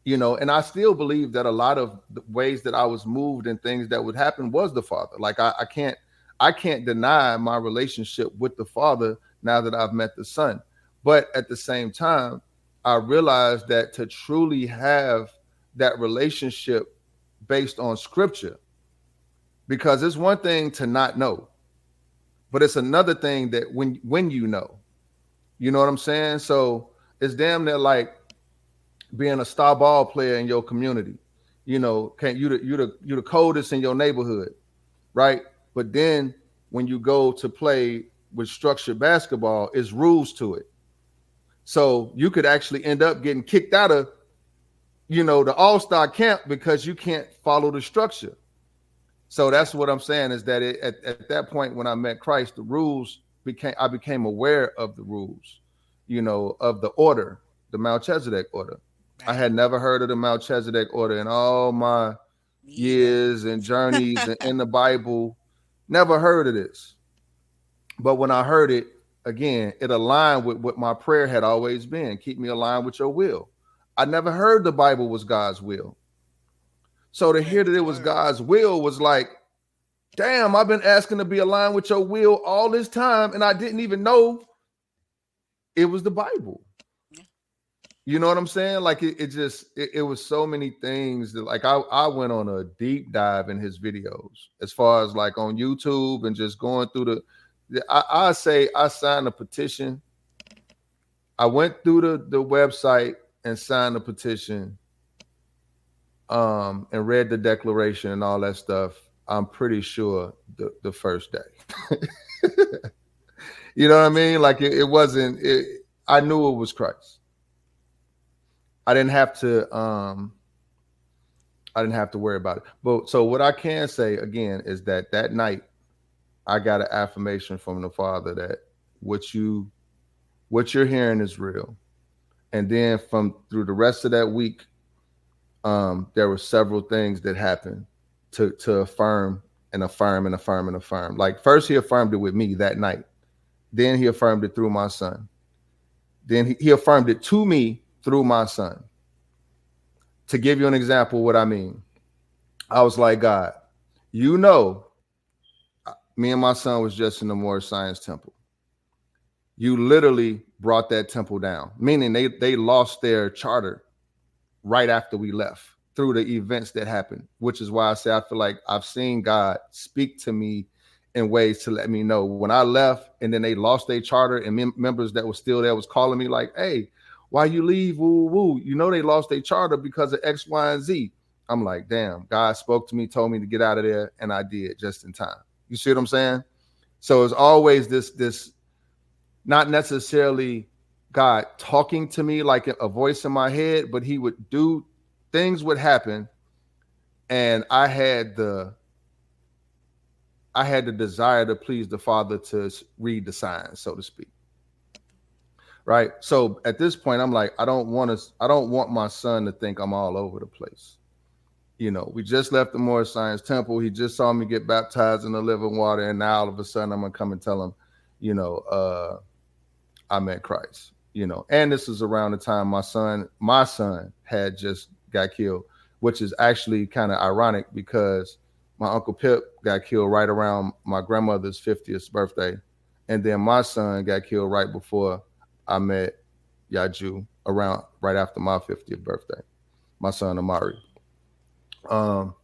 And I still believe that a lot of the ways that I was moved and things that would happen was the Father. Like I can't deny my relationship with the Father now that I've met the Son. But at the same time, I realized that to truly have that relationship based on scripture, because it's one thing to not know, but it's another thing that when you know what I'm saying? So it's damn near like being a star ball player in your community. Can't you the coldest in your neighborhood, right? But then when you go to play with structured basketball, it's rules to it. So you could actually end up getting kicked out of, the all-star camp because you can't follow the structure. So Yeah. that's what I'm saying is that at that point when I met Christ, the rules I became aware of the rules, of the order, the Melchizedek order. I Right. had never heard of the Melchizedek order in all my Me either. years and journeys in the Bible. Never heard of this. But when I heard it, again, it aligned with what my prayer had always been. Keep me aligned with your will. I never heard the Bible was God's will. So to hear Praise that the it was Lord. God's will was like, damn, I've been asking to be aligned with your will all this time, and I didn't even know it was the Bible. Yeah. You know what I'm saying? Like it was so many things that like I went on a deep dive in his videos as far as like on YouTube and just going through I say I signed a petition. I went through the website and signed a petition, and read the declaration and all that stuff. I'm pretty sure the first day. You know what I mean? Like it wasn't. I knew it was Christ. I didn't have to. I didn't have to worry about it. But so what I can say again is that night I got an affirmation from the Father that what you what you're hearing is real. And then from through the rest of that week, there were several things that happened to affirm and affirm and affirm and affirm. Like first he affirmed it with me that night. Then he affirmed it through my son. Then he affirmed it to me through my son. To give you an example, what I mean, I was like, God, you know, me and my son was just in the Moore Science Temple. You literally brought that temple down, meaning they lost their charter right after we left through the events that happened, which is why I say I feel like I've seen God speak to me in ways to let me know when I left and then they lost their charter and members that were still there was calling me like, hey, why you leave? Woo, woo. You know, they lost their charter because of X, Y, and Z. I'm like, damn, God spoke to me, told me to get out of there. And I did just in time. You see what I'm saying? So it's always this not necessarily God talking to me like a voice in my head, but he would do things would happen, and I had the desire to please the Father to read the signs, so to speak. Right. So at this point, I'm like, I don't want my son to think I'm all over the place. We just left the Moore Science Temple. He just saw me get baptized in the living water, and now all of a sudden I'm gonna come and tell him, you know, I met Christ. And this is around the time my son had just got killed, which is actually kind of ironic because my Uncle Pip got killed right around my grandmother's 50th birthday. And then my son got killed right before I met YahJew around right after my 50th birthday, my son Amari. Um,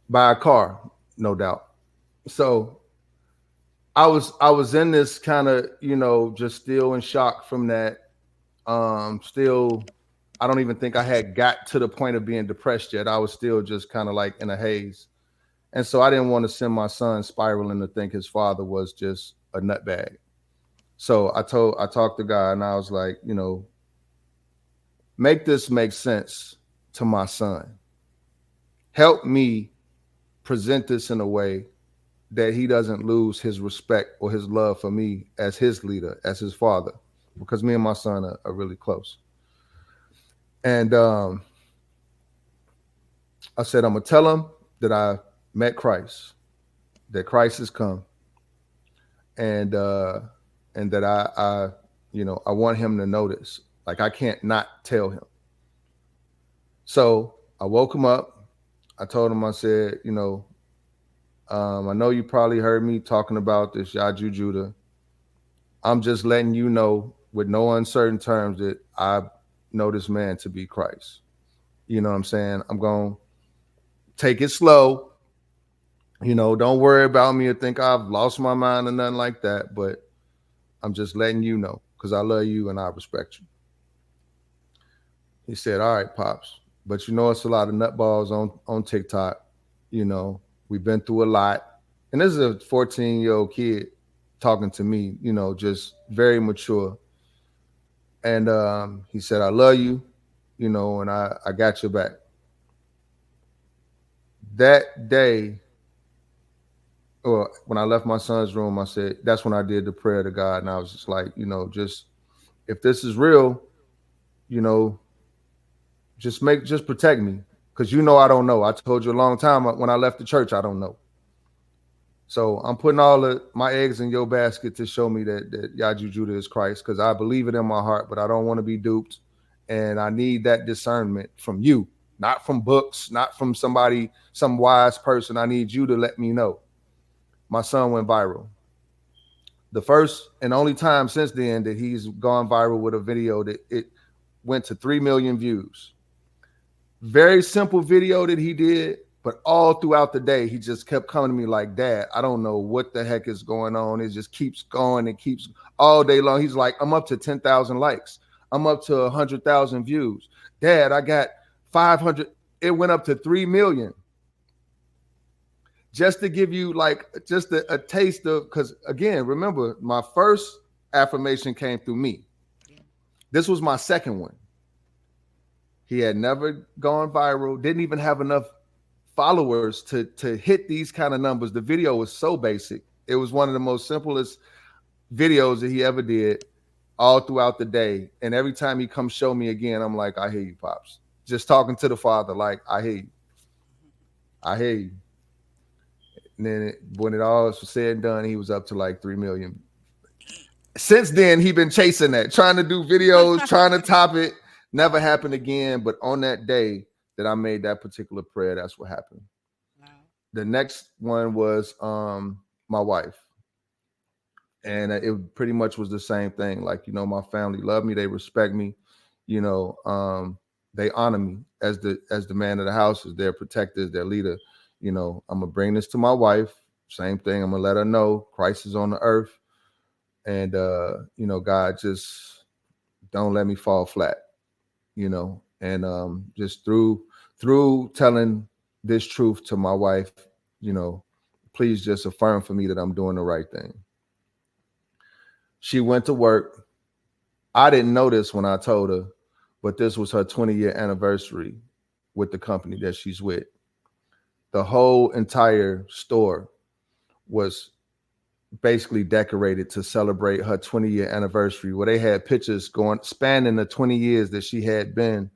by a car, no doubt. So I was in this kind of, just still in shock from that. Still, I don't even think I had got to the point of being depressed yet. I was still just kind of like in a haze. And so I didn't want to send my son spiraling to think his father was just a nutbag. So I talked to God and I was like, make this make sense to my son. Help me present this in a way that he doesn't lose his respect or his love for me as his leader, as his father, because me and my son are really close. And I said, I'm gonna tell him that I met Christ, that Christ has come, and uh, and that I want him to notice. Like I can't not tell him. So I woke him up. I told him, I said, I know you probably heard me talking about this YahJew Judah. I'm just letting you know with no uncertain terms that I know this man to be Christ. You know what I'm saying? I'm going to take it slow. Don't worry about me or think I've lost my mind or nothing like that. But I'm just letting you know because I love you and I respect you. He said, all right, Pops. But it's a lot of nutballs on TikTok. We've been through a lot. And this is a 14-year-old kid talking to me, just very mature. And he said, I love you, and I got your back. That day, or when I left my son's room, I said, that's when I did the prayer to God. And I was just like, just if this is real, you know, just protect me. Cause I don't know. I told you a long time when I left the church, I don't know. So I'm putting all of my eggs in your basket to show me that YahJew Judah is Christ, because I believe it in my heart, but I don't want to be duped. And I need that discernment from you, not from books, not from somebody, some wise person. I need you to let me know. My son went viral. The first and only time since then that he's gone viral with a video that it went to 3 million views. Very simple video that he did, but all throughout the day, he just kept coming to me like, Dad, I don't know what the heck is going on. It just keeps going and keeps all day long. He's like, I'm up to 10,000 likes. I'm up to 100,000 views. Dad, I got 500. It went up to 3 million. Just to give you like just a taste of, because again, remember, my first affirmation came through me. Yeah. This was my second one. He had never gone viral, didn't even have enough followers to hit these kind of numbers. The video was so basic. It was one of the most simplest videos that he ever did all throughout the day. And every time he comes show me again, I'm like, I hear you, Pops. Just talking to the Father, like, I hear you. I hear you. And then when it all was said and done, he was up to like 3 million. Since then, he been chasing that, trying to do videos, trying to top it. Never happened again. But on that day that I made that particular prayer, that's what happened. Wow. The next one was my wife. And it pretty much was the same thing. Like, my family love me, they respect me, you know, they honor me as the man of the house, as their protector, as their leader. I'm gonna bring this to my wife. Same thing. I'm gonna let her know Christ is on the earth. And God, just don't let me fall flat, and just through telling this truth to my wife, you know, please just affirm for me that I'm doing the right thing. She went to work. I didn't know this when I told her, but this was her 20-year anniversary with the company that she's with. The whole entire store was basically decorated to celebrate her 20-year anniversary, where they had pictures going spanning the 20 years that she had been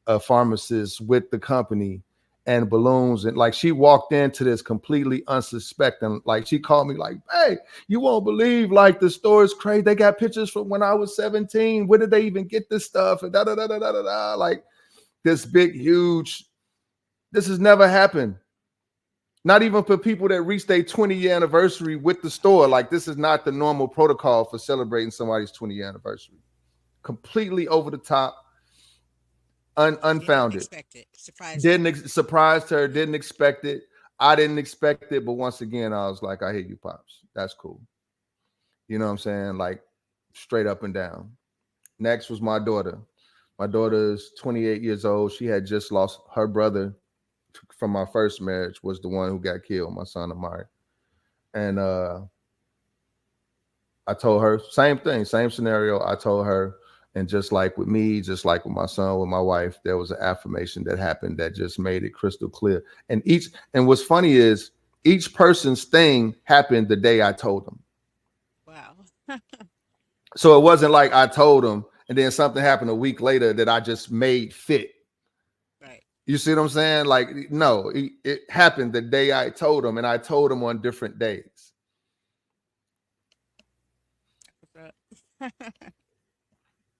a pharmacist with the company, and balloons. And like, she walked into this completely unsuspecting. Like, she called me like, hey, you won't believe, like, the store is crazy. They got pictures from when I was 17. Where did they even get this stuff? And da da da da da da. Like, this big, huge, this has never happened. Not even for people that reach their 20-year anniversary with the store. Like, this is not the normal protocol for celebrating somebody's 20-year anniversary. Completely over the top, You didn't unfounded. expect it. Surprised you. Didn't surprised her, didn't expect it. I didn't expect it, but once again, I was like, I hear you, Pops. That's cool. You know what I'm saying? Like, straight up and down. Next was my daughter. My daughter is 28 years old. She had just lost her brother from my first marriage, was the one who got killed, my son Amari. And I told her, same thing, same scenario. I told her, and just like with me, just like with my son, with my wife, there was an affirmation that happened that just made it crystal clear. And what's funny is each person's thing happened the day I told them. Wow. So it wasn't like I told them and then something happened a week later that I just made fit. Right. You see what I'm saying? Like, no, it happened the day I told them, and I told them on different days.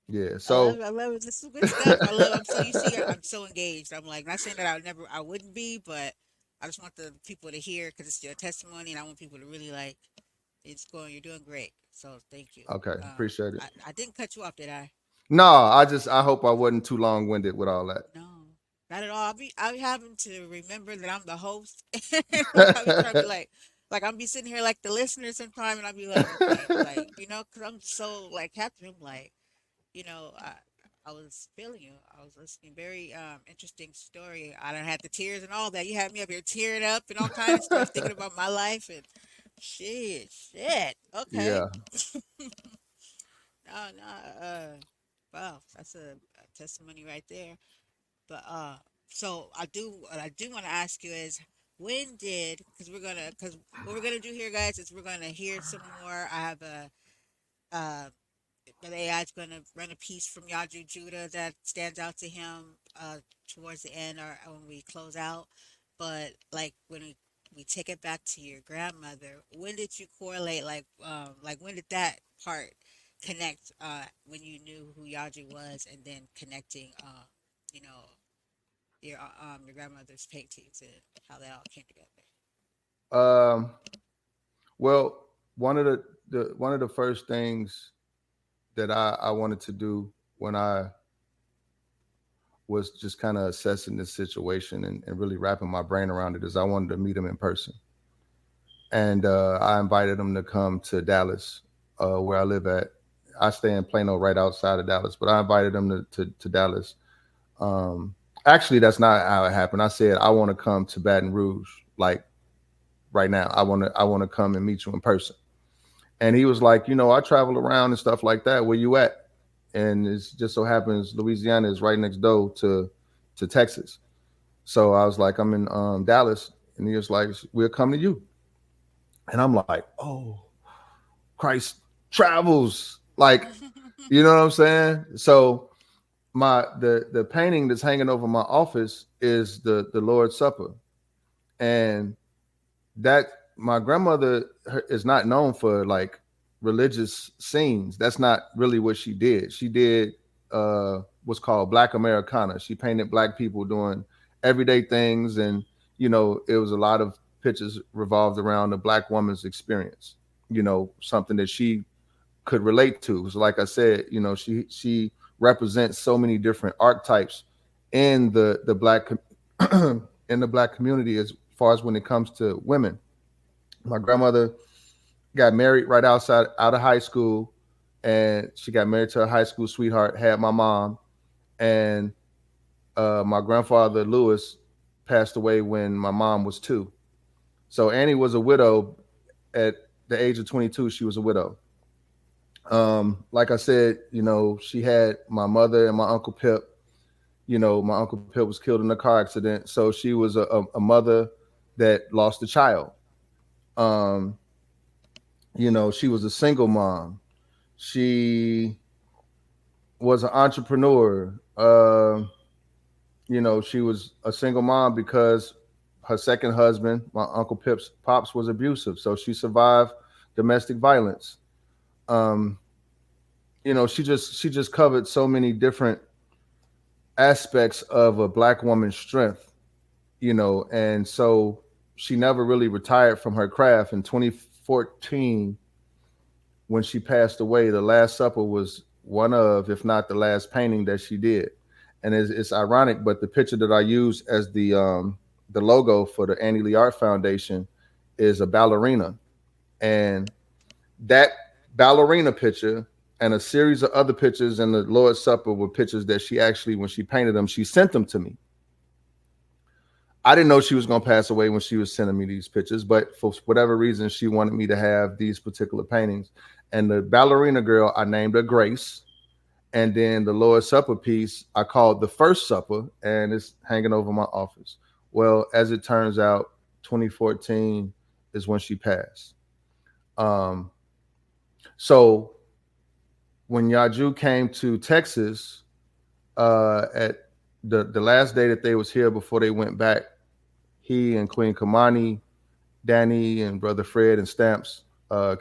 Yeah. I love So it. I love it. This is good stuff. I love. I'm so you see. I'm so engaged. I'm like not saying that I wouldn't be, but I just want the people to hear because it's your testimony, and I want people to really like. It's going. You're doing great. So thank you. okay, appreciate it. I didn't cut you off, did I? No, I hope I wasn't too long winded with all No, not at all. I'll be having to remember that I'm the host. I'll be trying to be that. like I'm be sitting here like the listener sometime, and I'll be like, okay, like because I'm so like happy. I'm like, you know, I was feeling you. I was listening. Very interesting story. I done had the tears and all that. You had me up here tearing up and all kind of stuff, thinking about my life and shit. Okay. Yeah. No, no. Wow, that's a testimony right there. But so I do. What I do want to ask you is, when did, because what we're gonna do here, guys, is we're gonna hear some more. I have uh, the AI is gonna run a piece from YahJew Judah that stands out to him towards the end or when we close out. But like when we take it back to your grandmother, when did you correlate? Like when did that part connect? When you knew who YahJew was, and then connecting, you know, your grandmother's paintings and how they all came together. Um, well, one of the first things that I wanted to do when I was just kind of assessing this situation and really wrapping my brain around it is I wanted to meet him in person. And I invited him to come to Dallas, where I live at. I stay in Plano, right outside of Dallas, but I invited him to Dallas. Um, Actually, that's not how it happened. I said I want to come to Baton Rouge, like right now. I want to come and meet you in person. And he was like, I travel around and stuff like that. Where you at? And it just so happens Louisiana is right next door to Texas. So I was like, I'm in Dallas, and he was like, we'll come to you. And I'm like, oh, Christ travels, like, you know what I'm saying? So the painting that's hanging over my office is the Lord's Supper, and that my grandmother is not known for like religious scenes. That's not really what she did. She did what's called Black Americana. She painted black people doing everyday things, and it was a lot of pictures revolved around the black woman's experience. Something that she could relate to. So like I said, she represents so many different archetypes in the black in the black community as far as when it comes to women. My grandmother got married right out of high school, and she got married to a high school sweetheart, had my mom, and my grandfather Lewis passed away when my mom was 2. So Annie was a widow at the age of 22. She was a widow. Like I said, she had my mother and my uncle Pip. My uncle Pip was killed in a car accident, so she was a mother that lost a child. Um, she was a single mom. She was an entrepreneur. She was a single mom because her second husband, my uncle Pip's pops, was abusive, so she survived domestic violence. Um, she just covered so many different aspects of a black woman's strength, and so she never really retired from her craft. In 2014, when she passed away, the Last Supper was one of, if not the last painting that she did. And it's ironic, but the picture that I use as the logo for the Annie Lee Art Foundation is a ballerina, and that ballerina picture and a series of other pictures in the Lord's Supper were pictures that she actually, when she painted them, she sent them to me. I didn't know she was going to pass away when she was sending me these pictures, but for whatever reason, she wanted me to have these particular paintings. And the ballerina girl, I named her Grace. And then the Lord's Supper piece, I called the First Supper, and it's hanging over my office. Well, as it turns out, 2014 is when she passed. Um, so when YahJew came to Texas at the last day that they was here before they went back, he and Queen Kamani, Danny, and Brother Fred and Stamps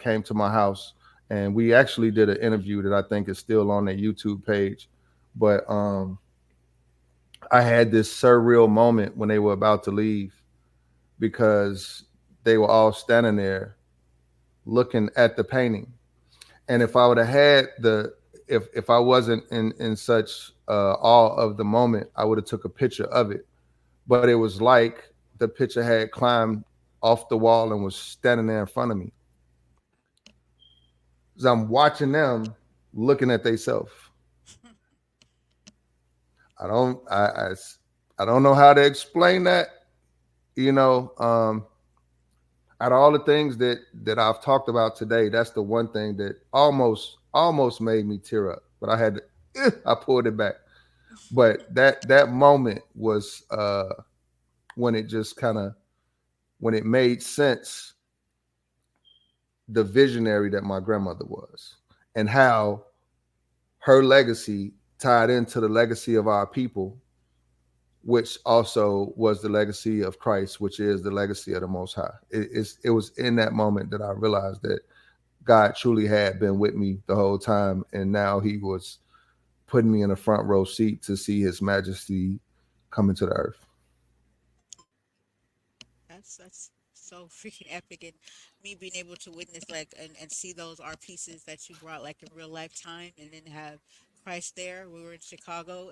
came to my house, and we actually did an interview that I think is still on their YouTube page. But I had this surreal moment when they were about to leave, because they were all standing there looking at the painting. And if I would have had if I wasn't in such awe of the moment, I would have took a picture of it. But it was like the picture had climbed off the wall and was standing there in front of me. So I'm watching them looking at themselves. I don't I don't know how to explain that. You know, out of all the things that I've talked about today, that's the one thing that almost made me tear up. But I had to, I pulled it back. But that moment was when it just kind of when it made sense the visionary that my grandmother was and how her legacy tied into the legacy of our people, which also was the legacy of Christ, which is the legacy of the Most High. It was in that moment that I realized that God truly had been with me the whole time, and now He was putting me in a front row seat to see His Majesty come into the earth. That's so freaking epic, and me being able to witness like and see those art pieces that you brought like in real lifetime, and then have Christ there. We were in Chicago.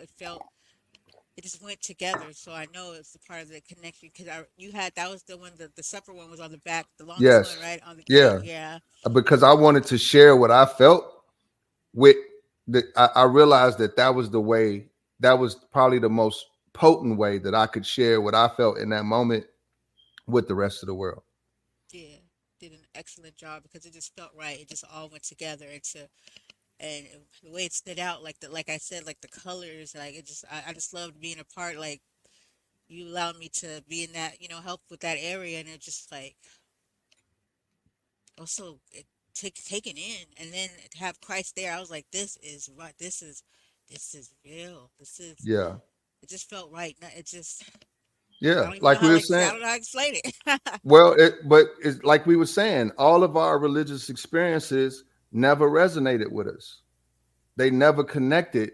It just went together. So I know it's a part of the connection because I you had that was the one the supper one was on the back, the longest one, Yes, right on the yeah, gate. Yeah, because I wanted to share what I felt with the. I realized that that was the way. That was probably the most potent way that I could share what I felt in that moment with the rest of the world. yeah, did an excellent job because it just felt right. It just all went together into and the way it stood out, like the like I said, like the colors, like it just I just loved being a part. Like you allowed me to be in that, help with that area, and it just like also taken in, and then to have Christ there, I was like, this is right. This is real. This is Yeah, it. Just felt right. It just I yeah, don't even know like how we were like I saying. don't know how to explain it. Well, but it's like we were saying, all of our religious experiences never resonated with us. They never connected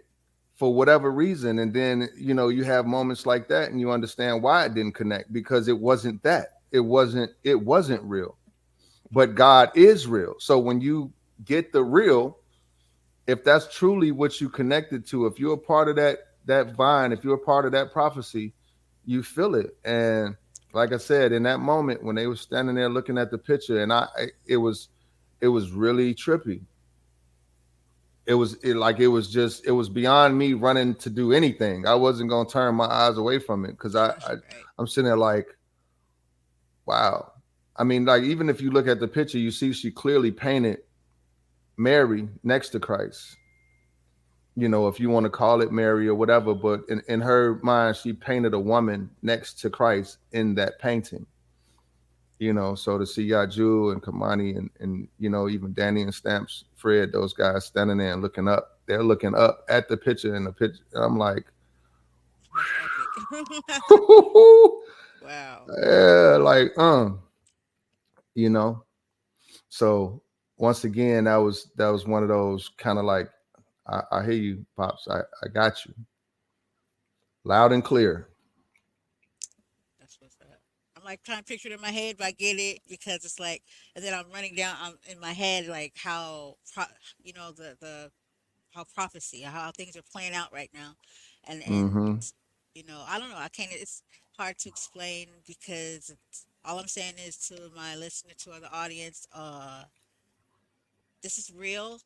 for whatever reason. And then, you have moments like that and you understand why it didn't connect because it wasn't that. It wasn't real. But God is real. So when you get the real, if that's truly what you connected to, if you're a part of that vine, if you're a part of that prophecy, you feel it. And like I said, in that moment when they were standing there looking at the picture, and it was really trippy. It was beyond me running to do anything. I wasn't gonna turn my eyes away from it because Right. I'm sitting there like, wow. I mean, like even if you look at the picture, you see she clearly painted Mary next to Christ. If you want to call it Mary or whatever, but in her mind, she painted a woman next to Christ in that painting. So to see YahJew and Kamani and even Danny and Stamps, Fred, those guys standing there and looking up, they're looking up at the picture in the picture. I'm like, That's epic. Wow. yeah, like, you know. So once again, that was one of those kind of like, I hear you, pops. I got you, loud and clear. That's what's up. I'm like trying to picture it in my head, but I get it because it's like, and then I'm running down in my head like how, the how prophecy, how things are playing out right now, and Mm-hmm. I don't know. I can't. It's hard to explain because all I'm saying is to my listener, to the audience, this is real.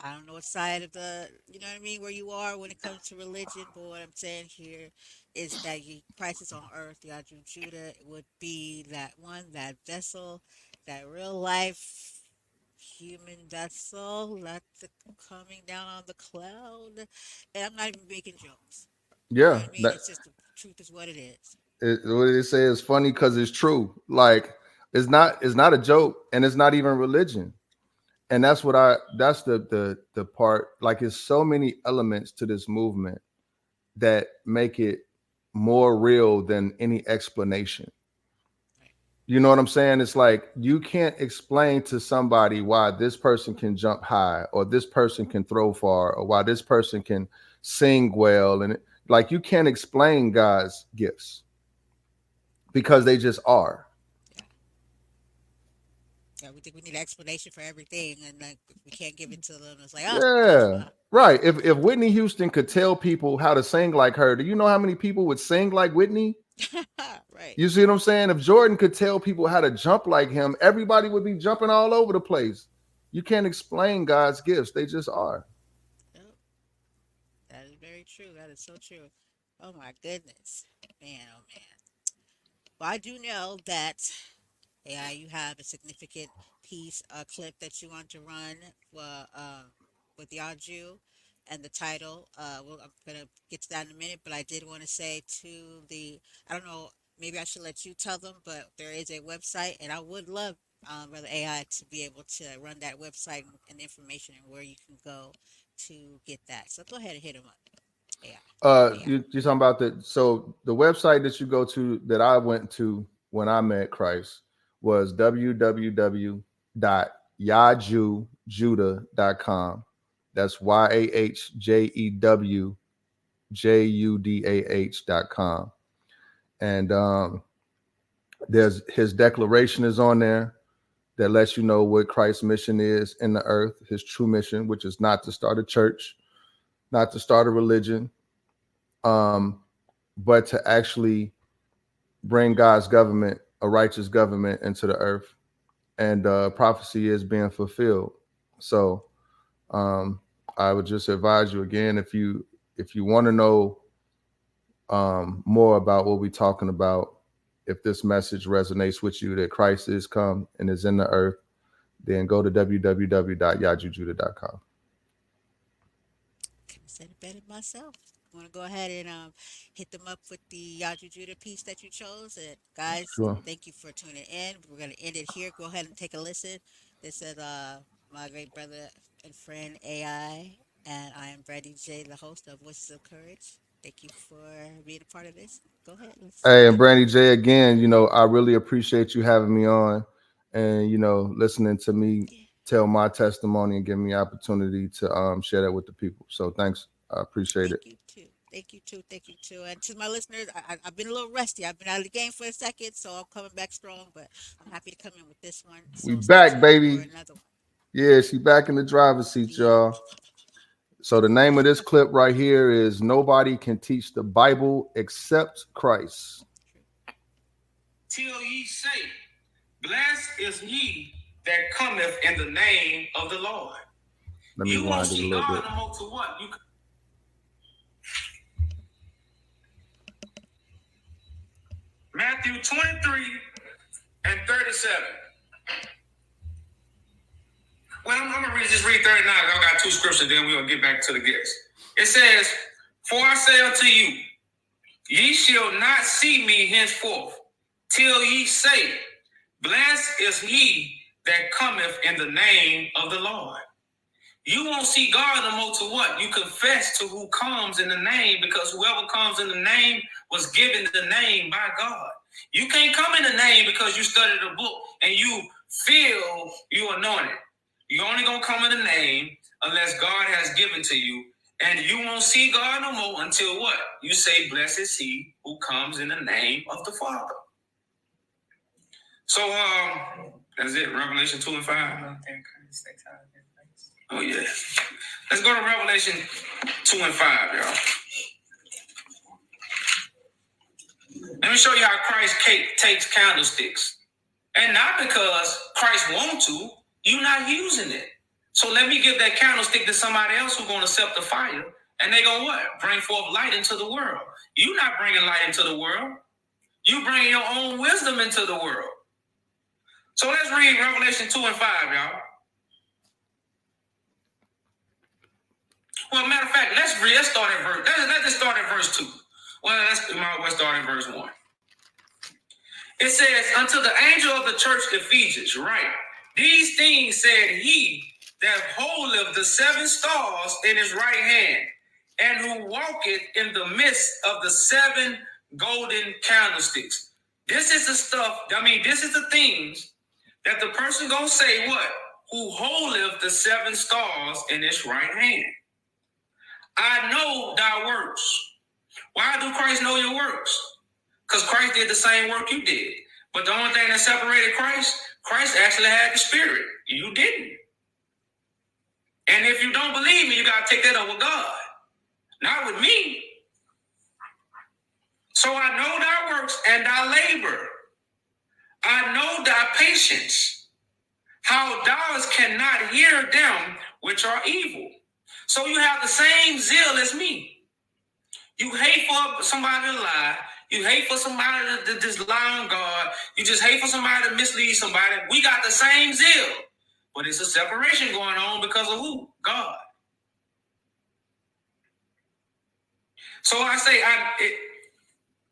I don't know what side of what I mean, where you are when it comes to religion, but what I'm saying here is that Christ is on earth. YahJew Judah would be that one, that vessel, that real life human vessel that's coming down on the cloud. And I'm not even making jokes. You know Yeah, what I mean? that It's just the truth is what it is. what they say is funny because it's true. Like it's not a joke, and it's not even religion. And that's the part. Like, it's so many elements to this movement that make it more real than any explanation. Right. You know what I'm saying? It's like you can't explain to somebody why this person can jump high or this person can throw far or why this person can sing well, and like you can't explain God's gifts because they just are. Yeah. Yeah, we think we need an explanation for everything, and like if we can't give it to them, it's like, Yeah. Right. If Whitney Houston could tell people how to sing like her, do you know how many people would sing like Whitney? right. You see what I'm saying? If Jordan could tell people how to jump like him, everybody would be jumping all over the place. You can't explain God's gifts. They just are. Yep. That is very true. That is so true. Oh my goodness, man. Oh man. Well, I do know that yeah, you have a significant piece, a clip that you want to run for with Yaju, and the title. Well, I'm gonna get to that in a minute, but I did want to say to the I don't know maybe I should let you tell them, but there is a website, and I would love Brother AI to be able to run that website and information and where you can go to get that. So go ahead and hit them up. AI. AI. You're talking about the so the website that you go to that I went to when I met Christ was www.yahjewjudah.com. That's YahJewJudah.com. And there's his declaration is on there that lets you know what Christ's mission is in the earth, his true mission, which is not to start a church, not to start a religion, but to actually bring God's government, a righteous government, into the earth. And prophecy is being fulfilled. So I would just advise you again, if you want to know more about what we're talking about, if this message resonates with you that Christ is come and is in the earth, then go to www.yahjewjudah.com. Couldn't have said it better myself. I want to go ahead and hit them up with the YahJew Judah piece that you chose. And guys, Sure. thank you for tuning in. We're going to end it here. Go ahead and take a listen. This is my great brother and friend AI, and I am Brady J, the host of Voices of Courage. Thank you for being a part of this. Go ahead. Let's Hey, and end it. Brandy J, again, I really appreciate you having me on and, listening to me Yeah. tell my testimony and give me opportunity to share that with the people. So thanks. I appreciate it. Thank you too. Thank you too. Thank you too. And to my listeners, I've been a little rusty. I've been out of the game for a second, so I'm coming back strong. But I'm happy to come in with this one. We So stay back, tuned for baby. another one. Yeah, she back in the driver's seat, Yeah. y'all. So the name of this clip right here is Nobody Can Teach the Bible Except Christ. Till ye say, blessed is he that cometh in the name of the Lord. Let me You won't wind it a see little God bit. no more to what? Matthew 23 and 37. Well, I'm going to just read 39. I got two scriptures, then we're going to get back to the gifts. It says, for I say unto you, ye shall not see me henceforth, till ye say, blessed is he that cometh in the name of the Lord. You won't see God no more to what? You confess to who comes in the name, because whoever comes in the name was given the name by God. You can't come in the name because you studied a book and you feel you anointed. You're only going to come in the name unless God has given to you. And you won't see God no more until what? You say, blessed is he who comes in the name of the Father. So, that's it. Revelation 2 and 5. Oh, yeah. Let's go to Revelation 2 and 5, y'all. Let me show you how Christ takes candlesticks. And not because Christ wants to, you're not using it. So let me give that candlestick to somebody else who's going to accept the fire. And they're going to what? Bring forth light into the world. You're not bringing light into the world. You bring your own wisdom into the world. So let's read Revelation 2 and 5, y'all. Well, matter of fact, let's start at verse. Let's start at verse 2. Well, let's start at verse 1. It says, unto the angel of the church of Ephesians, right? These things said he that holdeth the seven stars in his right hand, and who walketh in the midst of the seven golden candlesticks. This is the stuff, this is the things that the person gonna say what? Who holdeth the seven stars in his right hand. I know thy works. Why do Christ know your works? Because Christ did the same work you did. But the only thing that separated Christ actually had the Spirit. You didn't. And if you don't believe me, you got to take that up with God. Not with me. So I know thy works and thy labor. I know thy patience. How thou cannot hear them which are evil. So you have the same zeal as me. You hate for somebody to lie. You hate for somebody to just lie on God. You just hate for somebody to mislead somebody. We got the same zeal. But it's a separation going on because of who? God. So I say,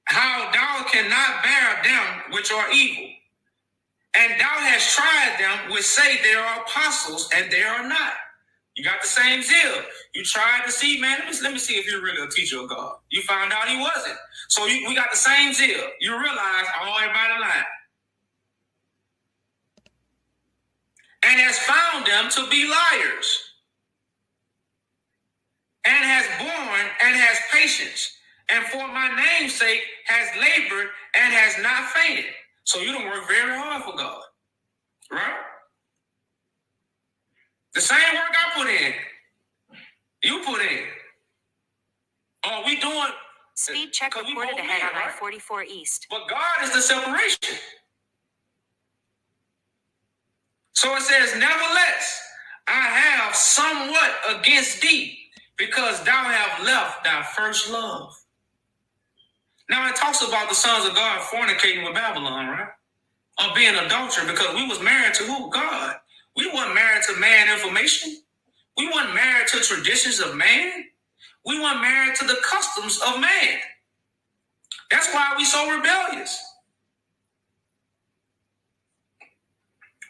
how thou cannot bear them which are evil. And thou hast tried them which say they are apostles, and they are not. You got the same zeal. You tried to see, man, let me see if you're really a teacher of God. You found out he wasn't. So we got the same zeal. You realize, oh, everybody lying. And has found them to be liars. And has borne and has patience. And for my name's sake has labored and has not fainted. So you don't work very hard for God. Right? The same work I put in, you put in. Oh, we doing speed check reported ahead on I-44 East. But God is the separation. So it says, nevertheless, I have somewhat against thee, because thou have left thy first love. Now it talks about the sons of God fornicating with Babylon, right? Or being adultery, because we was married to who? God. We weren't married to man information. We weren't married to traditions of man. We weren't married to the customs of man. That's why we so rebellious.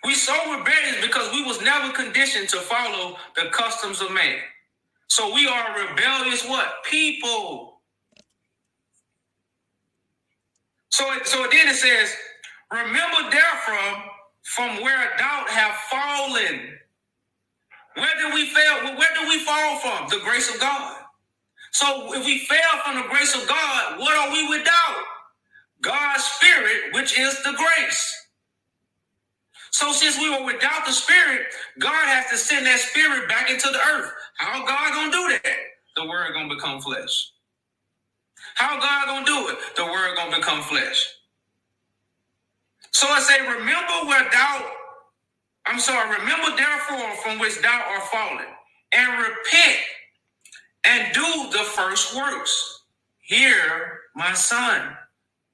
We so rebellious because we was never conditioned to follow the customs of man. So we are rebellious what? People. So then it says, remember therefrom from where thou have fallen. Where did we fail? Where do we fall from? The grace of God. So if we fail from the grace of God, what are we without? God's spirit, which is the grace. So since we were without the spirit, God has to send that spirit back into the earth. How God gonna do that? The word gonna become flesh. How God gonna do it? The word gonna become flesh. So I say, remember therefore from which thou art fallen, and repent and do the first works. Hear, my son,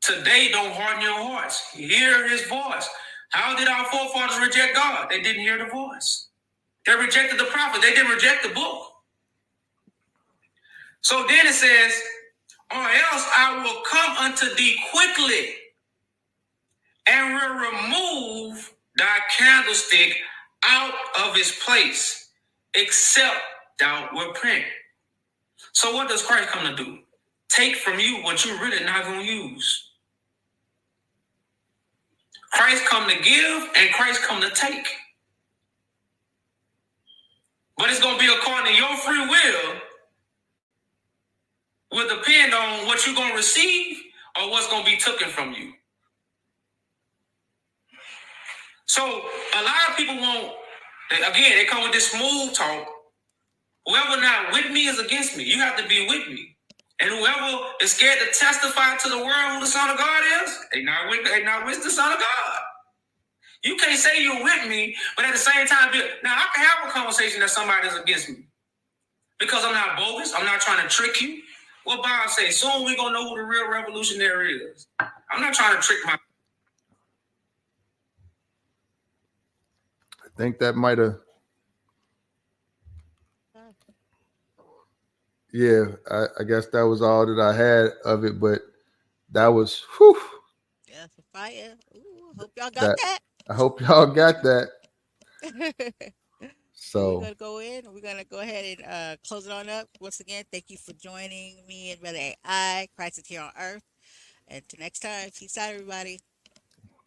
today don't harden your hearts. Hear his voice. How did our forefathers reject God? They didn't hear the voice. They rejected the prophet. They didn't reject the book. So then it says, or else I will come unto thee quickly and will remove thy candlestick out of his place, except thou repent. So what does Christ come to do? Take from you what you're really not going to use. Christ come to give and Christ come to take. But it's going to be according to your free will depend on what you're going to receive or what's going to be taken from you. So a lot of people they come with this smooth talk. Whoever not with me is against me. You have to be with me. And whoever is scared to testify to the world who the Son of God is, they not with the Son of God. You can't say you're with me, but at the same time, now I can have a conversation that somebody is against me. Because I'm not bogus. I'm not trying to trick you. What Bob say? Soon we're going to know who the real revolutionary is. I'm not trying to trick my... I think that might have... Yeah, I guess that was all that I had of it, but that was... Whew, Yeah, for fire. Ooh, hope y'all got that. I hope y'all got that. So we're gonna go ahead and close it on up. Once again, thank you for joining me and Brother AI. Christ is here on earth. And until next time, peace out, everybody.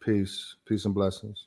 peace and blessings.